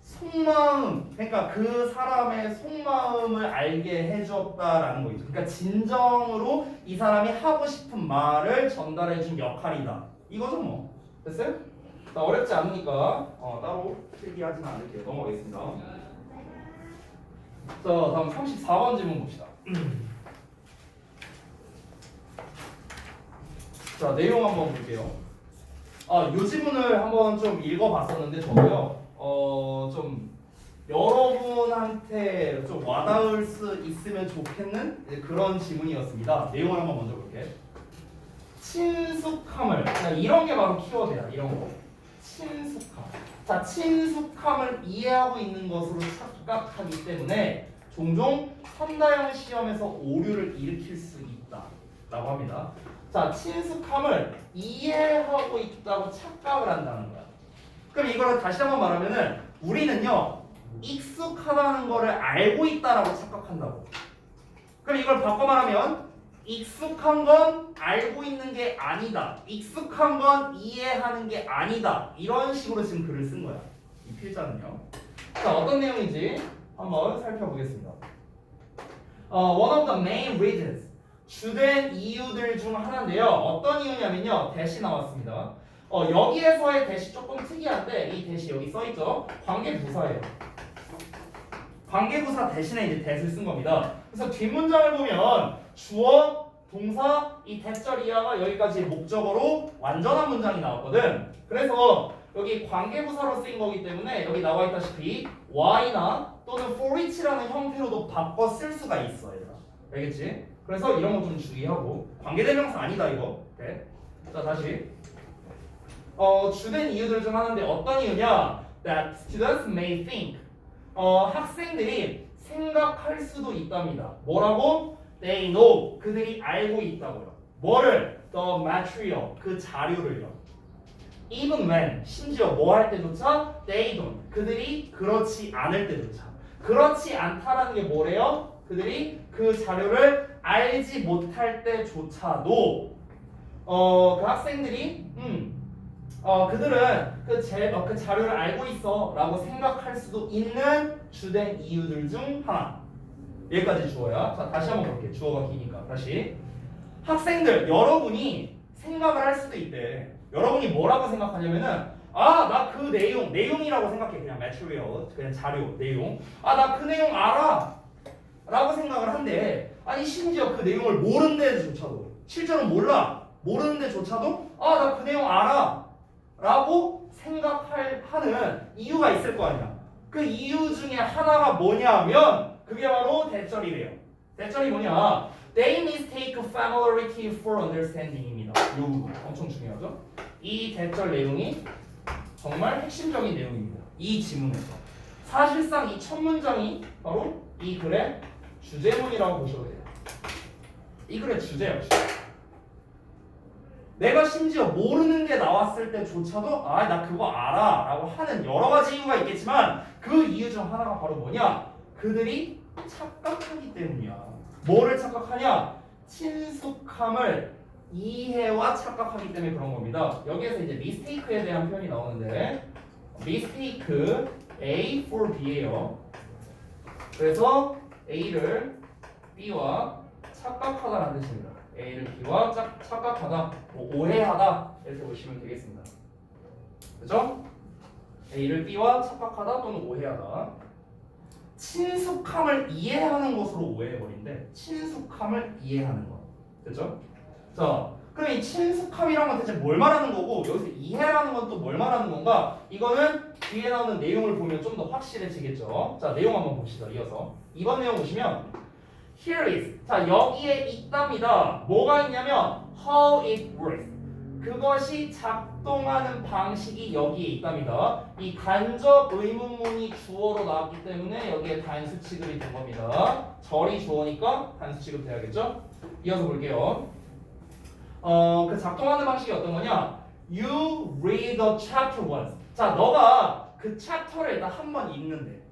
속마음, 그러니까 그 사람의 속마음을 알게 해줬다라는 거죠. 그러니까 진정으로 이 사람이 하고 싶은 말을 전달해준 역할이다. 이거죠 뭐. 됐어요? 자, 어렵지 않으니까 따로 필기하지는 않을게요. 넘어가겠습니다. 자, 다음 34번 질문 봅시다. 자, 내용 한번 볼게요. 요 지문을 한번 좀 읽어봤었는데 저도요. 좀 여러분한테 좀 와닿을 수 있으면 좋겠는 그런 지문이었습니다. 내용을 한번 먼저 볼게. 친숙함을, 자, 이런 게 바로 키워드야. 이런 거. 친숙함. 자, 친숙함을 이해하고 있는 것으로 착각하기 때문에 종종 선다형 시험에서 오류를 일으킬 수 있다라고 합니다. 자, 친숙함을 이해하고 있다고 착각을 한다는 거야. 그럼 이거를 다시 한번 말하면은 우리는요 익숙하다는 거를 알고 있다라고 착각한다고. 그럼 이걸 바꿔 말하면 익숙한 건 알고 있는 게 아니다. 익숙한 건 이해하는 게 아니다. 이런 식으로 지금 글을 쓴 거야. 이 필자는요. 자, 어떤 내용인지 한번 살펴보겠습니다. One of the main reasons. 주된 이유들 중 하나인데요. 어떤 이유냐면요. 대시 나왔습니다. 여기에서의 대시 조금 특이한데 이 대시 여기 써있죠. 관계부사예요. 관계부사 대신에 이제 대를 쓴 겁니다. 그래서 뒷문장을 보면 주어, 동사, 이 대절 이하가 여기까지 목적어로 완전한 문장이 나왔거든. 그래서 여기 관계부사로 쓰인 거기 때문에 여기 나와 있다시피 why나 또는 for which라는 형태로도 바꿔 쓸 수가 있어, 얘들아. 알겠지? 그래서 이런 거 좀 주의하고. 관계대명사 아니다 이거. 오케이. 자, 다시. 주된 이유들 중 하나인데 어떤 이유냐? That students may think. 학생들이 생각할 수도 있답니다. 뭐라고? They know. 그들이 알고 있다고요. 뭐를? The material. 그 자료를요. Even when. 심지어 뭐 할 때조차 they don't. 그들이 그렇지 않을 때조차. 그렇지 않다라는 게 뭐래요? 그들이 그 자료를 알지 못할 때조차도 그 학생들이 그들은 그 자료를 알고 있어 라고 생각할 수도 있는 주된 이유들 중 하나. 여기까지 주어야. 자, 다시 한번 볼게. 주어가 기니까. 다시. 학생들, 여러분이 생각을 할 수도 있대. 여러분이 뭐라고 생각하냐면은 나 그 내용이라고 생각해. 그냥 material, 그냥 자료, 내용. 나 그 내용 알아 라고 생각을 한대. 아니 심지어 그 내용을 모르는데조차도, 실제로 몰라, 모르는데조차도 나 그 내용 알아 라고 생각하는 이유가 있을 거 아니야. 그 이유 중에 하나가 뭐냐면 그게 바로 대절이래요. 대절이 뭐냐? They mistake familiarity for understanding입니다. 이 부분 엄청 중요하죠. 이 대절 내용이 정말 핵심적인 내용입니다. 이 지문에서. 사실상 이 첫 문장이 바로 이 글의 주제문이라고 보셔도 돼요. 이 글의 주제예요. 내가 심지어 모르는 게 나왔을 때조차도 나 그거 알아 라고 하는 여러 가지 이유가 있겠지만 그 이유 중 하나가 바로 뭐냐? 그들이 착각하기 때문이야. 뭐를 착각하냐? 친숙함을 이해와 착각하기 때문에 그런 겁니다. 여기에서 이제 mistake에 대한 표현이 나오는데 mistake A for B예요. 그래서 A를 B와 착각하다라는 뜻입니다. A를 B와 착각하다, 오해하다 이렇게 보시면 되겠습니다. 그렇죠? A를 B와 착각하다 또는 오해하다. 친숙함을 이해하는 것으로 오해해버린대. 친숙함을 이해하는 것. 됐죠? 자, 그럼 이 친숙함이란 건 대체 뭘 말하는 거고 여기서 이해라는 건 또 뭘 말하는 건가? 이거는 뒤에 나오는 내용을 보면 좀 더 확실해지겠죠. 자, 내용 한번 봅시다. 이어서 2번 내용 보시면 Here is. 자, 여기에 있답니다. 뭐가 있냐면 How it works. 그것이 작동하는 방식이 여기에 있답니다. 이 간접 의문문이 주어로 나왔기 때문에 여기에 단수 취급이 된 겁니다. 절이 주어니까 단수 취급돼야겠죠? 이어서 볼게요. 그 작동하는 방식이 어떤 거냐? You read the chapter once. 자, 너가 그 챕터를 일단 한 번 읽는데.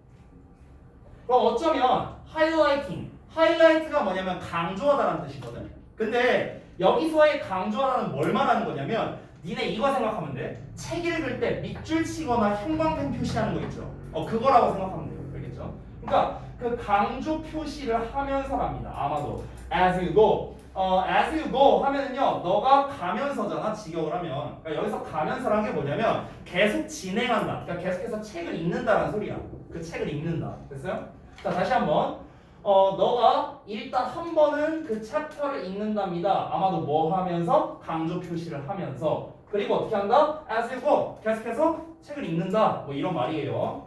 그럼 어쩌면 하이라이트가 뭐냐면 강조하다라는 뜻이거든. 근데 여기서의 강조하다는 뭘 말하는 거냐면 니네 이거 생각하면 돼. 책 읽을 때 밑줄 치거나 형광펜 표시하는 거 있죠. 그거라고 생각하면 돼요. 알겠죠? 그러니까 그 강조 표시를 하면서랍니다. 아마도 as you go. as you go 하면은요, 너가 가면서잖아, 직역을 하면. 그러니까 여기서 가면서란 게 뭐냐면 계속 진행한다. 그러니까 계속해서 책을 읽는다라는 소리야. 그 책을 읽는다. 됐어요? 자, 다시 한번. 너가 일단 한 번은 그 챕터를 읽는답니다. 아마도 뭐 하면서? 강조 표시를 하면서. 그리고 어떻게 한다? as you go. 계속해서 책을 읽는다. 뭐 이런 말이에요.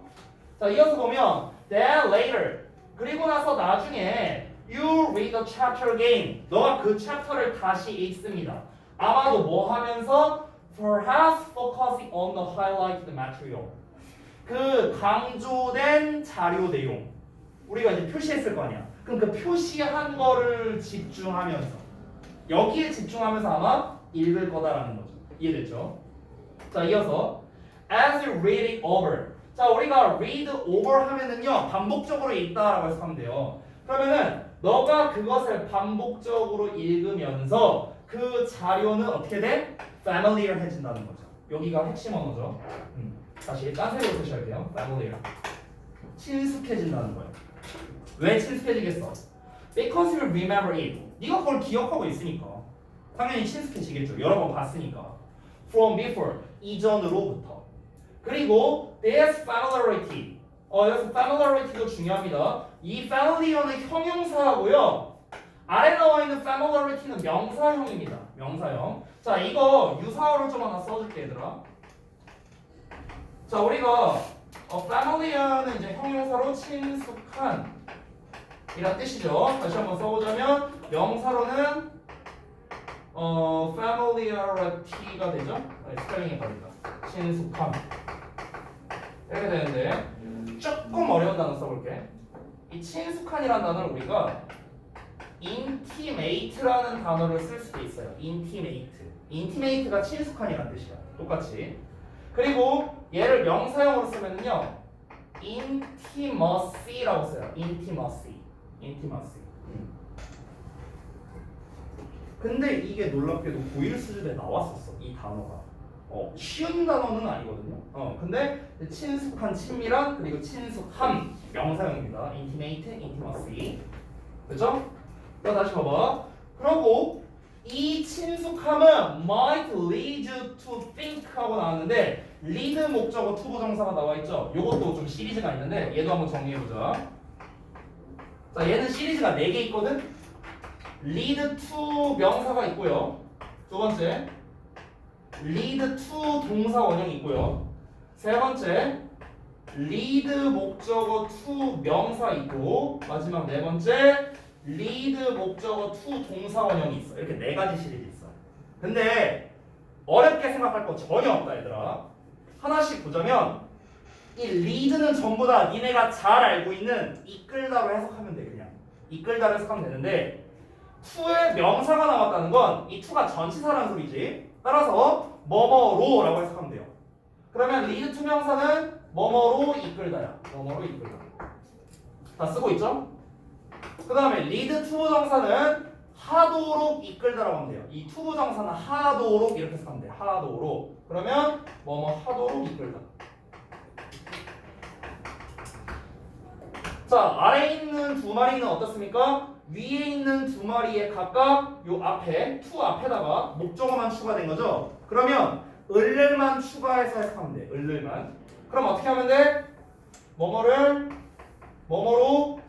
자, 이어서 보면 then later. 그리고 나서 나중에 you read the chapter again. 너가 그 챕터를 다시 읽습니다. 아마도 뭐 하면서? perhaps focusing on the highlighted material. 그 강조된 자료 내용. 우리가 이제 표시했을 거 아니야. 그럼 그 표시한 거를 집중하면서 여기에 집중하면서 아마 읽을 거다라는 거죠. 이해됐죠? 자, 이어서 as you read it over. 자, 우리가 read over 하면은요, 반복적으로 읽다라고 해서 하면 돼요. 그러면은 너가 그것을 반복적으로 읽으면서 그 자료는 어떻게 돼? familiar해진다는 거죠. 여기가 핵심 언어죠. 다시 딴색으로 쓰셔야 돼요. familiar. 친숙해진다는 거예요. 왜 친숙해지겠어? Because you remember it. 네가 그걸 기억하고 있으니까 당연히 친숙해지겠죠. 여러 번 봤으니까. From before. 이전으로부터. 그리고 there's familiarity. 여기서 familiarity도 중요합니다. 이 familiar는 형용사하고요. 아래 나와 있는 familiarity는 명사형입니다. 명사형. 자, 이거 유사어를 좀 하나 써줄게, 얘들아. 자, 우리가 familiar는 이제 형용사로 친숙한 이란 뜻이죠. 다시 한번 써보자면 명사로는 familiarity가 되죠. 스펠링이 다르다. 친숙함 이렇게 되는데 조금 어려운 단어 써볼게. 이 친숙한이라는 단어를 우리가 intimate라는 단어를 쓸 수도 있어요. intimate가 친숙한이라는 뜻이야. 똑같이. 그리고 얘를 명사형으로 쓰면은요, intimacy라고 써요. intimacy. 근데 이게 놀랍게도 고1 수준에 나왔었어. 이 단어가. 쉬운 단어는 아니거든요. 근데 친숙한, 친밀한, 그리고 친숙함 명사형입니다. intimacy. 그죠? 자, 다시 봐봐. 그리고 이 친숙함은 might lead you to think 하고 나왔는데 lead 목적어 투부정사가 나와 있죠. 요것도 좀 시리즈가 있는데 얘도 한번 정리해 보자. 자, 얘는 시리즈가 4개 있거든. lead to 명사가 있고요. 두 번째 lead to 동사 원형이 있고요. 세 번째 lead 목적어 to 명사 있고, 마지막 네 번째 lead 목적어 to 동사 원형이 있어. 이렇게 4가지 시리즈 있어. 근데 어렵게 생각할 거 전혀 없다, 얘들아. 하나씩 보자면 이 lead는 전부 다 니네가 잘 알고 있는 이끌다로 해석하면 돼. 그냥 이끌다로 해석하면 되는데 to의 명사가 나왔다는 건 이 to가 전치사라는 소리지. 따라서 뭐뭐로라고 해석하면 돼요. 그러면 lead to 명사는 뭐뭐로 이끌다야. 뭐뭐로 이끌다. 다 쓰고 있죠? 그 다음에 lead to 부정사는 하도록 이끌다라고 하면 돼요. 이 to 부정사는 하도록 이렇게 해석하면 돼요. 하도록. 그러면 뭐뭐 하도록 이끌다. 자, 아래에 있는 두 마리는 어떻습니까? 위에 있는 두 마리에 각각 요 앞에 to 앞에다가 목적어만 추가된 거죠. 그러면 을를만 추가해서 해석하면 돼. 을를만. 그럼 어떻게 하면 돼? 뭐뭐를 뭐뭐로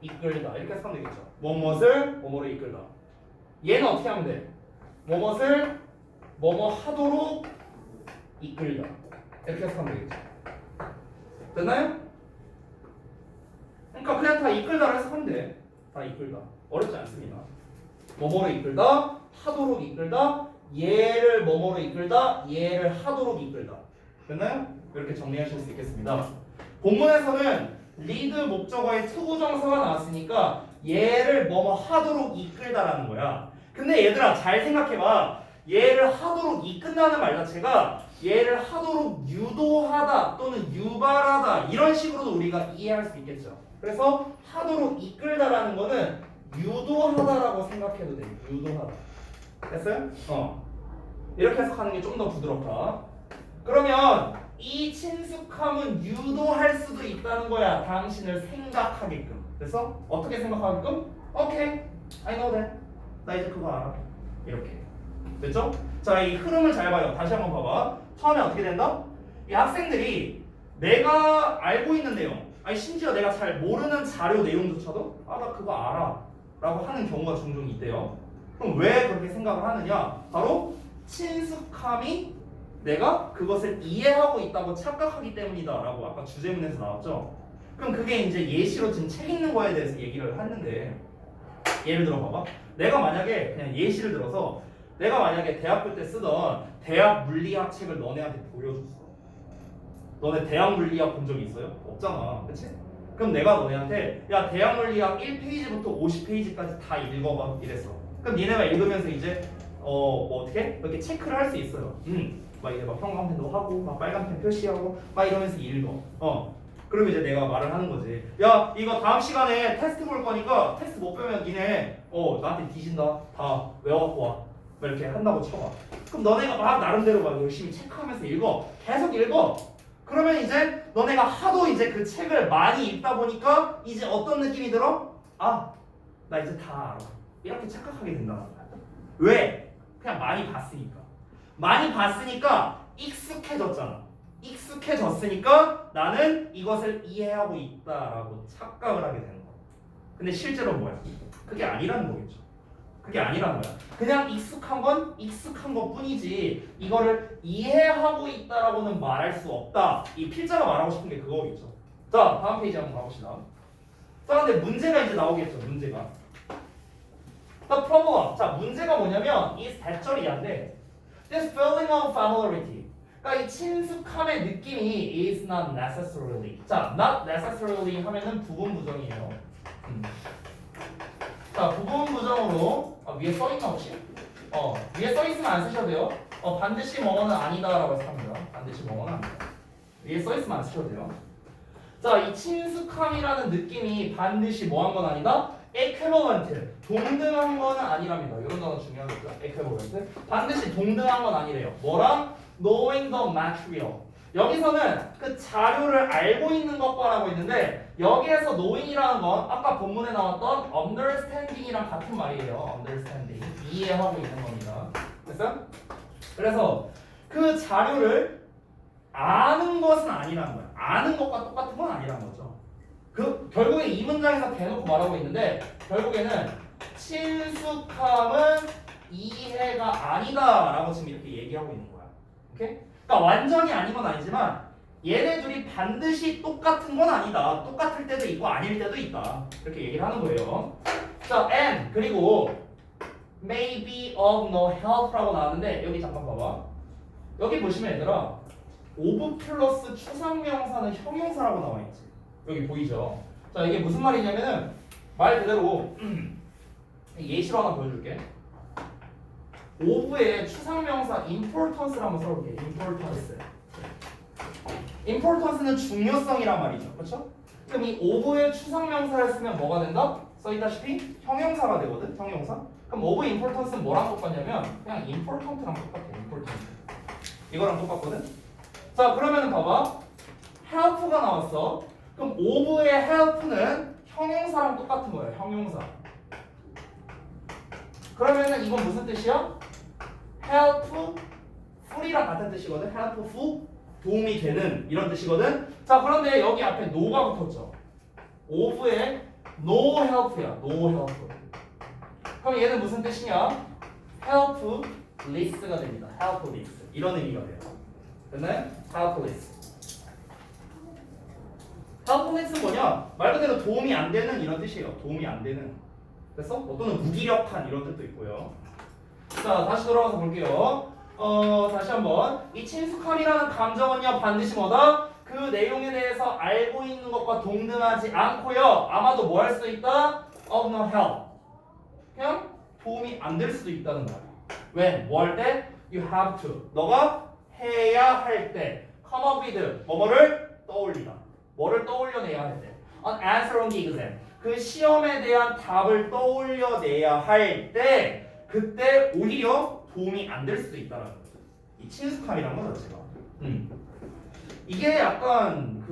이끌다. 이렇게 해석하면 되겠죠. 뭐뭇을 뭐뭐로 이끌다. 얘는 어떻게 하면 돼? 뭐뭇을 뭐뭐 하도록 이끌다. 이렇게 해석하면 되겠죠. 됐나요? 그러니까 그냥 다 이끌다로 해석하면 돼. 다 이끌다. 어렵지 않습니다. 뭐뭐로 이끌다, 하도록 이끌다, 얘를 뭐뭐로 이끌다, 얘를 하도록 이끌다. 됐나요? 이렇게 정리하실 수 있겠습니다. 본문에서는 리드 목적어의 투부정사가 나왔으니까 얘를 뭐뭐 하도록 이끌다라는 거야. 근데 얘들아 잘 생각해봐. 얘를 하도록 이끈다는 말 자체가 얘를 하도록 유도하다 또는 유발하다 이런 식으로도 우리가 이해할 수 있겠죠. 그래서 하도록 이끌다라는 거는 유도하다라고 생각해도 돼요. 유도하다. 됐어요? 이렇게 해석하는 게 좀 더 부드럽다. 그러면 이 친숙함은 유도할 수도 있다는 거야. 당신을 생각하게끔. 그래서 어떻게 생각하게끔? 오케이, I know that. 나 이제 그거 알아. 이렇게. 됐죠? 자, 이 흐름을 잘 봐요. 다시 한번 봐봐. 처음에 어떻게 된다? 이 학생들이 내가 알고 있는 내용, 아니 심지어 내가 잘 모르는 자료 내용조차도 아, 나 그거 알아 라고 하는 경우가 종종 있대요. 그럼 왜 그렇게 생각을 하느냐? 바로 친숙함이 내가 그것을 이해하고 있다고 착각하기 때문이다 라고 아까 주제문에서 나왔죠. 그럼 그게 이제 예시로 지금 책 읽는 거에 대해서 얘기를 했는데, 예를 들어 봐봐. 내가 만약에 그냥 예시를 들어서 내가 만약에 대학교 때 쓰던 대학 물리학 책을 너네한테 보여줬어. 너네 대학 물리학 본 적이 있어요? 없잖아. 그치? 그럼 내가 너네한테 야 대학 물리학 1페이지부터 50페이지까지 다 읽어봐 이랬어. 그럼 니네가 읽으면서 이제 뭐 어떻게? 이렇게 체크를 할 수 있어요. 막 이제 막 형광펜도 하고 막 빨간펜 표시하고 막 이러면서 읽어. 그럼 이제 내가 말을 하는 거지. 야 이거 다음 시간에 테스트 볼 거니까 테스트 못 빼면 니네 나한테 뒤진다. 다 외워갖고 와. 막 이렇게 한다고 쳐봐. 그럼 너네가 막 나름대로 막 열심히 체크하면서 읽어. 계속 읽어. 그러면 이제 너네가 하도 이제 그 책을 많이 읽다 보니까 이제 어떤 느낌이 들어? 아, 나 이제 다 알아. 이렇게 착각하게 된다는 거야. 왜? 그냥 많이 봤으니까. 많이 봤으니까 익숙해졌잖아. 익숙해졌으니까 나는 이것을 이해하고 있다라고 착각을 하게 되는 거야. 근데 실제로 뭐야? 그게 아니라는 거겠죠. 그게 아니라는 거야. 그냥 익숙한 건 익숙한 것 뿐이지 이거를 이해하고 있다라고는 말할 수 없다. 이 필자가 말하고 싶은 게 그거겠죠. 자, 다음 페이지 한번 가봅시다. 자, 근데 문제가 이제 나오겠죠. 문제가. The problem. 자, 문제가 뭐냐면 이 대절이한데 this feeling of familiarity. 그러니까 이 친숙함의 느낌이 is not necessarily. 자, not necessarily 하면은 부분 부정이에요. 자, 부분 부정으로 위에 써 있나 혹시? 위에 써 있으면 안 쓰셔도 돼요. 반드시 뭐뭐는 아니다라고 해서 합니다. 반드시 뭐뭐는 아니다. 위에 써 있으면 안 쓰셔도 돼요. 자, 이 친숙함이라는 느낌이 반드시 뭐 한 건 아니다? equivalent, 동등한 거는 아니랍니다. 이런 단어 중요하겠죠? equivalent. 반드시 동등한 건 아니래요. 뭐랑? knowing the material. 여기서는 그 자료를 알고 있는 것과라고 있는데 여기에서 knowing이라는 건 아까 본문에 나왔던 understanding이랑 같은 말이에요. understanding. 이해하고 있는 겁니다. 됐어요? 그래서 그 자료를 아는 것은 아니라는 거야. 아는 것과 똑같은 건 아니라는 거죠. 결국에 이 문장에서 대놓고 말하고 있는데 결국에는 친숙함은 이해가 아니다라고 지금 이렇게 얘기하고 있는 거야. 오케이? 그러니까 완전히 아닌 건 아니지만 얘네 둘이 반드시 똑같은 건 아니다. 똑같을 때도 있고 아닐 때도 있다. 이렇게 얘기를 하는 거예요. 자, and 그리고 may be of no help라고 나왔는데 여기 잠깐 봐봐. 여기 보시면 얘들아 of 플러스 추상명사는 형용사라고 나와 있지. 여기 보이죠? 자, 이게 무슨 말이냐면은 말 그대로 예시로 하나 보여줄게. of의 추상명사 importance를 한번 써볼게. importance는 중요성이란 말이죠. 그렇죠? 그럼 이 of의 추상명사를 쓰면 뭐가 된다? 써있다시피 형용사가 되거든. 형용사. 그럼 of importance는 뭐랑 똑같냐면 그냥 important랑 똑같아. important. 이거랑 똑같거든. 자, 그러면은 봐봐. help가 나왔어. 그럼 of의 help는 형용사랑 똑같은 거예요. 형용사. 그러면은 이건 무슨 뜻이야? helpful이랑 같은 뜻이거든. helpful, 도움이 되는 이런 뜻이거든. 자, 그런데 여기 앞에 no가 붙었죠. of의 no help야. no help. 그럼 얘는 무슨 뜻이냐? helpless가 됩니다. helpless. 이런 의미가 돼요. 됐나요? helpless. helpless는 뭐냐? 말 그대로 도움이 안 되는 이런 뜻이에요. 도움이 안 되는. 됐어? 또는 무기력한 이런 뜻도 있고요. 자, 자, 다시 돌아와서 볼게요. 다시 한번. 이 친숙함이라는 감정은요, 반드시 뭐다? 그 내용에 대해서 알고 있는 것과 동등하지 않고요. 아마도 뭐 할 수도 있다? Of no help. 그냥 도움이 안 될 수도 있다는 거야. When? 뭐 할 때? You have to. 너가 해야 할 때. Come up with. 뭐를 떠올리다. 뭐를 떠올려내야 할 때. An answer on the exam. 그 시험에 대한 답을 떠올려내야 할 때, 그때 오히려 도움이 안 될 수도 있다는 거죠. 이 친숙함이란 거 자체가. 이게 약간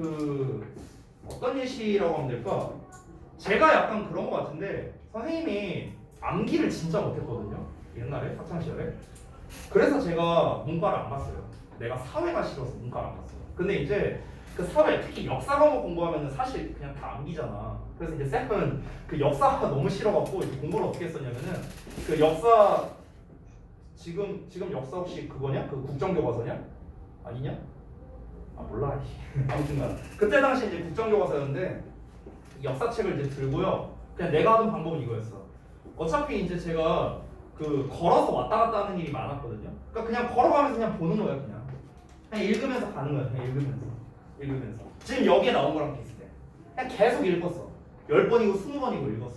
어떤 예시라고 하면 될까? 제가 약간 그런 거 같은데 선생님이 암기를 진짜 못했거든요. 옛날에 학창 시절에. 그래서 제가 문과를 안 갔어요. 내가 사회가 싫어서 문과를 안 갔어요. 근데 이제 그 사회, 특히 역사 과목 공부하면 사실 그냥 다 암기잖아. 그래서 이제 쌤은 그 역사가 너무 싫어갖고 이제 공부를 어떻게 했었냐면은 그 역사 지금 역사 혹시 그거냐? 그 국정교과서냐? 아니냐? 아 몰라. 아무튼간 그때 당시 이제 국정교과서였는데 역사책을 이제 들고요. 그냥 내가 하던 방법은 이거였어. 어차피 이제 제가 그 걸어서 왔다 갔다 하는 일이 많았거든요. 그러니까 그냥 걸어가면서 그냥 보는 거예요. 그냥 읽으면서 가는 거예요. 그냥 읽으면서. 지금 여기에 나온 거랑 비슷해. 그냥 계속 읽었어. 10번이고 20번이고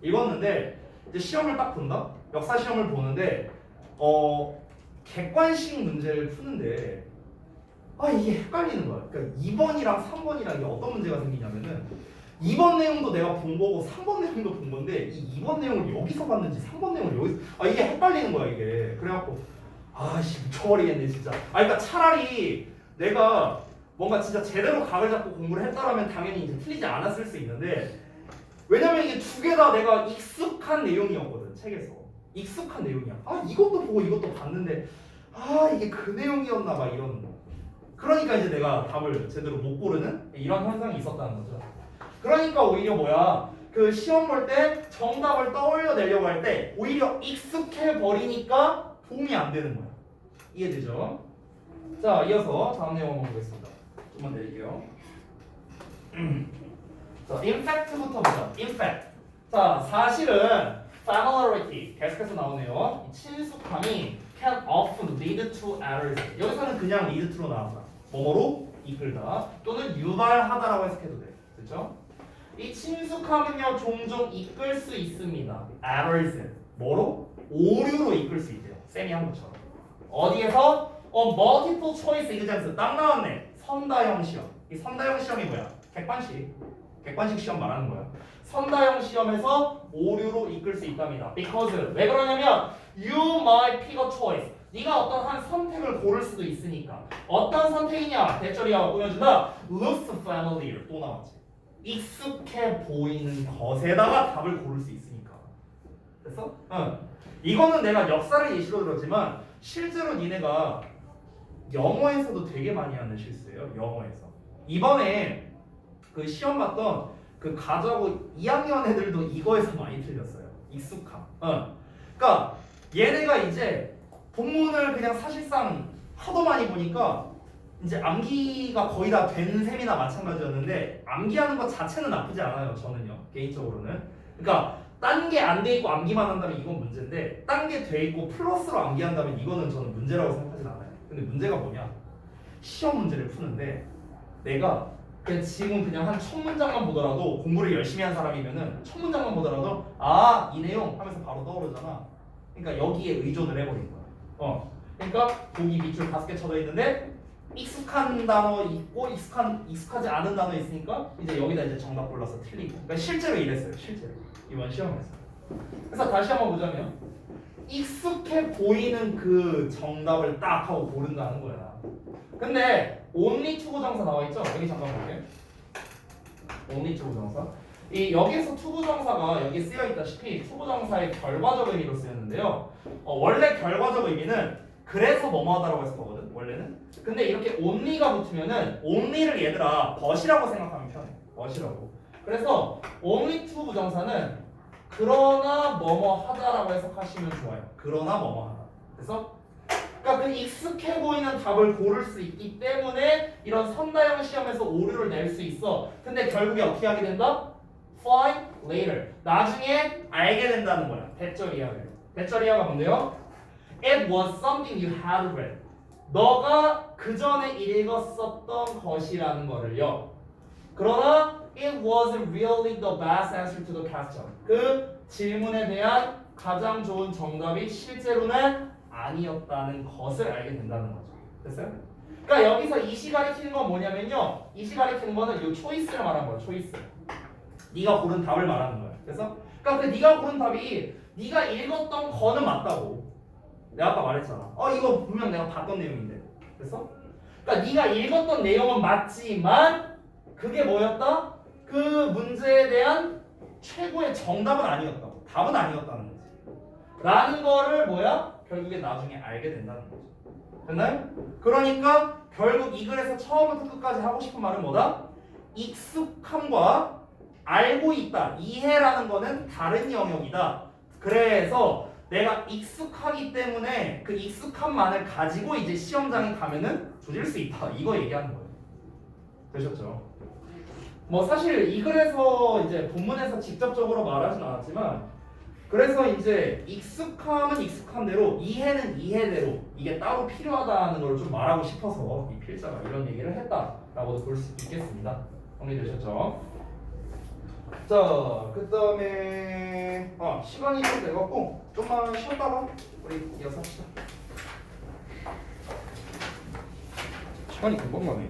읽었는데 이제 시험을 딱 본다? 역사 시험을 보는데 객관식 문제를 푸는데 이게 헷갈리는 거야. 그러니까 2번이랑 3번이랑 이게 어떤 문제가 생기냐면은 2번 내용도 내가 본 거고 3번 내용도 본 건데 이 2번 내용을 여기서 봤는지 3번 내용을 여기서 이게 헷갈리는 거야 이게. 그래갖고 미쳐버리겠네 진짜. 그러니까 차라리 내가 뭔가 진짜 제대로 각을 잡고 공부를 했다라면 당연히 이제 틀리지 않았을 수 있는데 왜냐면 이게 두 개 다 내가 익숙한 내용이었거든 책에서. 익숙한 내용이야. 이것도 보고 이것도 봤는데 이게 그 내용이었나 봐 이런 거. 그러니까 이제 내가 답을 제대로 못 고르는 이런 현상이 있었다는 거죠. 그러니까 오히려 뭐야 그 시험 볼 때 정답을 떠올려내려고 할 때 오히려 익숙해 버리니까 도움이 안 되는 거야. 이해되죠? 자, 이어서 다음 내용 한번 보겠습니다. 좀만 내릴게요. 자, in fact부터 보자. in fact. 자, 사실은 familiarity 계속해서 나오네요. 이 친숙함이 can often lead to errors. 여기서는 그냥 lead to로 나왔다. 뭐뭐로 이끌다 또는 유발하다라고 해석해도 돼. 그렇죠? 이 친숙함은요 종종 이끌 수 있습니다. errors. 뭐로? 오류로 이끌 수 있대요. 쌤이 한 것처럼. 어디에서? multiple choice exams. 딱 나왔네. 선다형 시험. 이 선다형 시험이 뭐야? 객관식 시험 말하는 거야. 선다형 시험에서 오류로 이끌 수 있답니다. Because 왜 그러냐면 you might pick a choice. 네가 어떤 한 선택을 고를 수도 있으니까. 어떤 선택이냐? 대절이야 보여준다. Looks familiar. 또 나왔지. 익숙해 보이는 것에다가 답을 고를 수 있으니까. 됐어? 응. 이거는 내가 역사를 예시로 들었지만 실제로 니네가 영어에서도 되게 많이 하는 실수예요. 영어에서. 이번에 그 시험 봤던 그 가자고 2학년 애들도 이거에서 많이 틀렸어요. 익숙함. 그러니까 얘네가 이제 본문을 그냥 사실상 하도 많이 보니까 이제 암기가 거의 다 된 셈이나 마찬가지였는데 암기하는 것 자체는 나쁘지 않아요. 저는요. 개인적으로는. 그러니까 딴 게 안 돼 있고 암기만 한다면 이건 문제인데 딴 게 돼 있고 플러스로 암기한다면 이거는 저는 문제라고 생각하진 않아요. 근데 문제가 뭐냐? 시험 문제를 푸는데 내가 그냥 지금 그냥 한 첫 문장만 보더라도 공부를 열심히 한 사람이면은 첫 문장만 보더라도 이 내용 하면서 바로 떠오르잖아. 그러니까 여기에 의존을 해버린 거야. 그러니까 보기 밑줄 5개 쳐져 있는데 익숙한 단어 있고 익숙하지 않은 단어 있으니까 이제 여기다 이제 정답 골라서 틀리고. 그러니까 실제로 이랬어요. 실제로 이번 시험에서. 그래서 다시 한번 보자면 익숙해 보이는 그 정답을 딱 하고 고른다는 거야. 근데 only 투부정사 나와 있죠? 여기 잠깐 볼게요. only 투부정사. 이 여기서 투부정사가 여기 쓰여 있다시피 투부정사의 결과적 의미로 쓰였는데요. 원래 결과적 의미는 그래서 뭐뭐하다라고 해석하거든. 원래는. 근데 이렇게 only가 붙으면은 only를 얘들아 but이라고 생각하면 편해. but이라고. 그래서 only 투부정사는 그러나 뭐뭐하다라고 해석하시면 좋아요. 그러나 뭐뭐하다. 그래서 그러니까 그 익숙해 보이는 답을 고를 수 있기 때문에 이런 선다형 시험에서 오류를 낼 수 있어. 근데 결국에 어떻게 하게 된다? Find later. 나중에 알게 된다는 거야. 대절이하가 뭔데요? It was something you had read. 너가 그 전에 읽었었던 것이라는 거를요. 그러나 it wasn't really the best answer to the question. 그 질문에 대한 가장 좋은 정답이 실제로는 아니었다는 것을 알게 된다는 거죠. 됐어요? 그러니까 여기서 이시 가리키는 건 뭐냐면요. 이시 가리키는 거는 이 초이스를 말하는 거예요. 초이스. 네가 고른 답을 말하는 거예요. 그래서 그러니까 그 네가 고른 답이 네가 읽었던 거는 맞다고. 내가 아까 말했잖아. 이거 분명 내가 봤던 내용인데. 그래서 그러니까 네가 읽었던 내용은 맞지만 그게 뭐였다? 그 문제에 대한 최고의 정답은 아니었다고. 답은 아니었다는 거지. 라는 거를 뭐야? 결국에 나중에 알게 된다는 거죠. 됐나요? 그러니까 결국 이 글에서 처음부터 끝까지 하고 싶은 말은 뭐다? 익숙함과 알고 있다. 이해라는 거는 다른 영역이다. 그래서 내가 익숙하기 때문에 그 익숙함만을 가지고 이제 시험장에 가면은 조질 수 있다. 이거 얘기하는 거예요. 되셨죠? 뭐 사실 이 글에서 이제 본문에서 직접적으로 말하진 않았지만 그래서 이제 익숙함은 익숙한 대로 이해는 이해대로 이게 따로 필요하다는 걸 좀 말하고 싶어서 이 필자가 이런 얘기를 했다라고도 볼 수 있겠습니다. 정리되셨죠? 자, 그 다음에 시간이 좀 돼갖고 좀만 쉬었다가 우리 이어서 합시다. 시간이 금방 가네.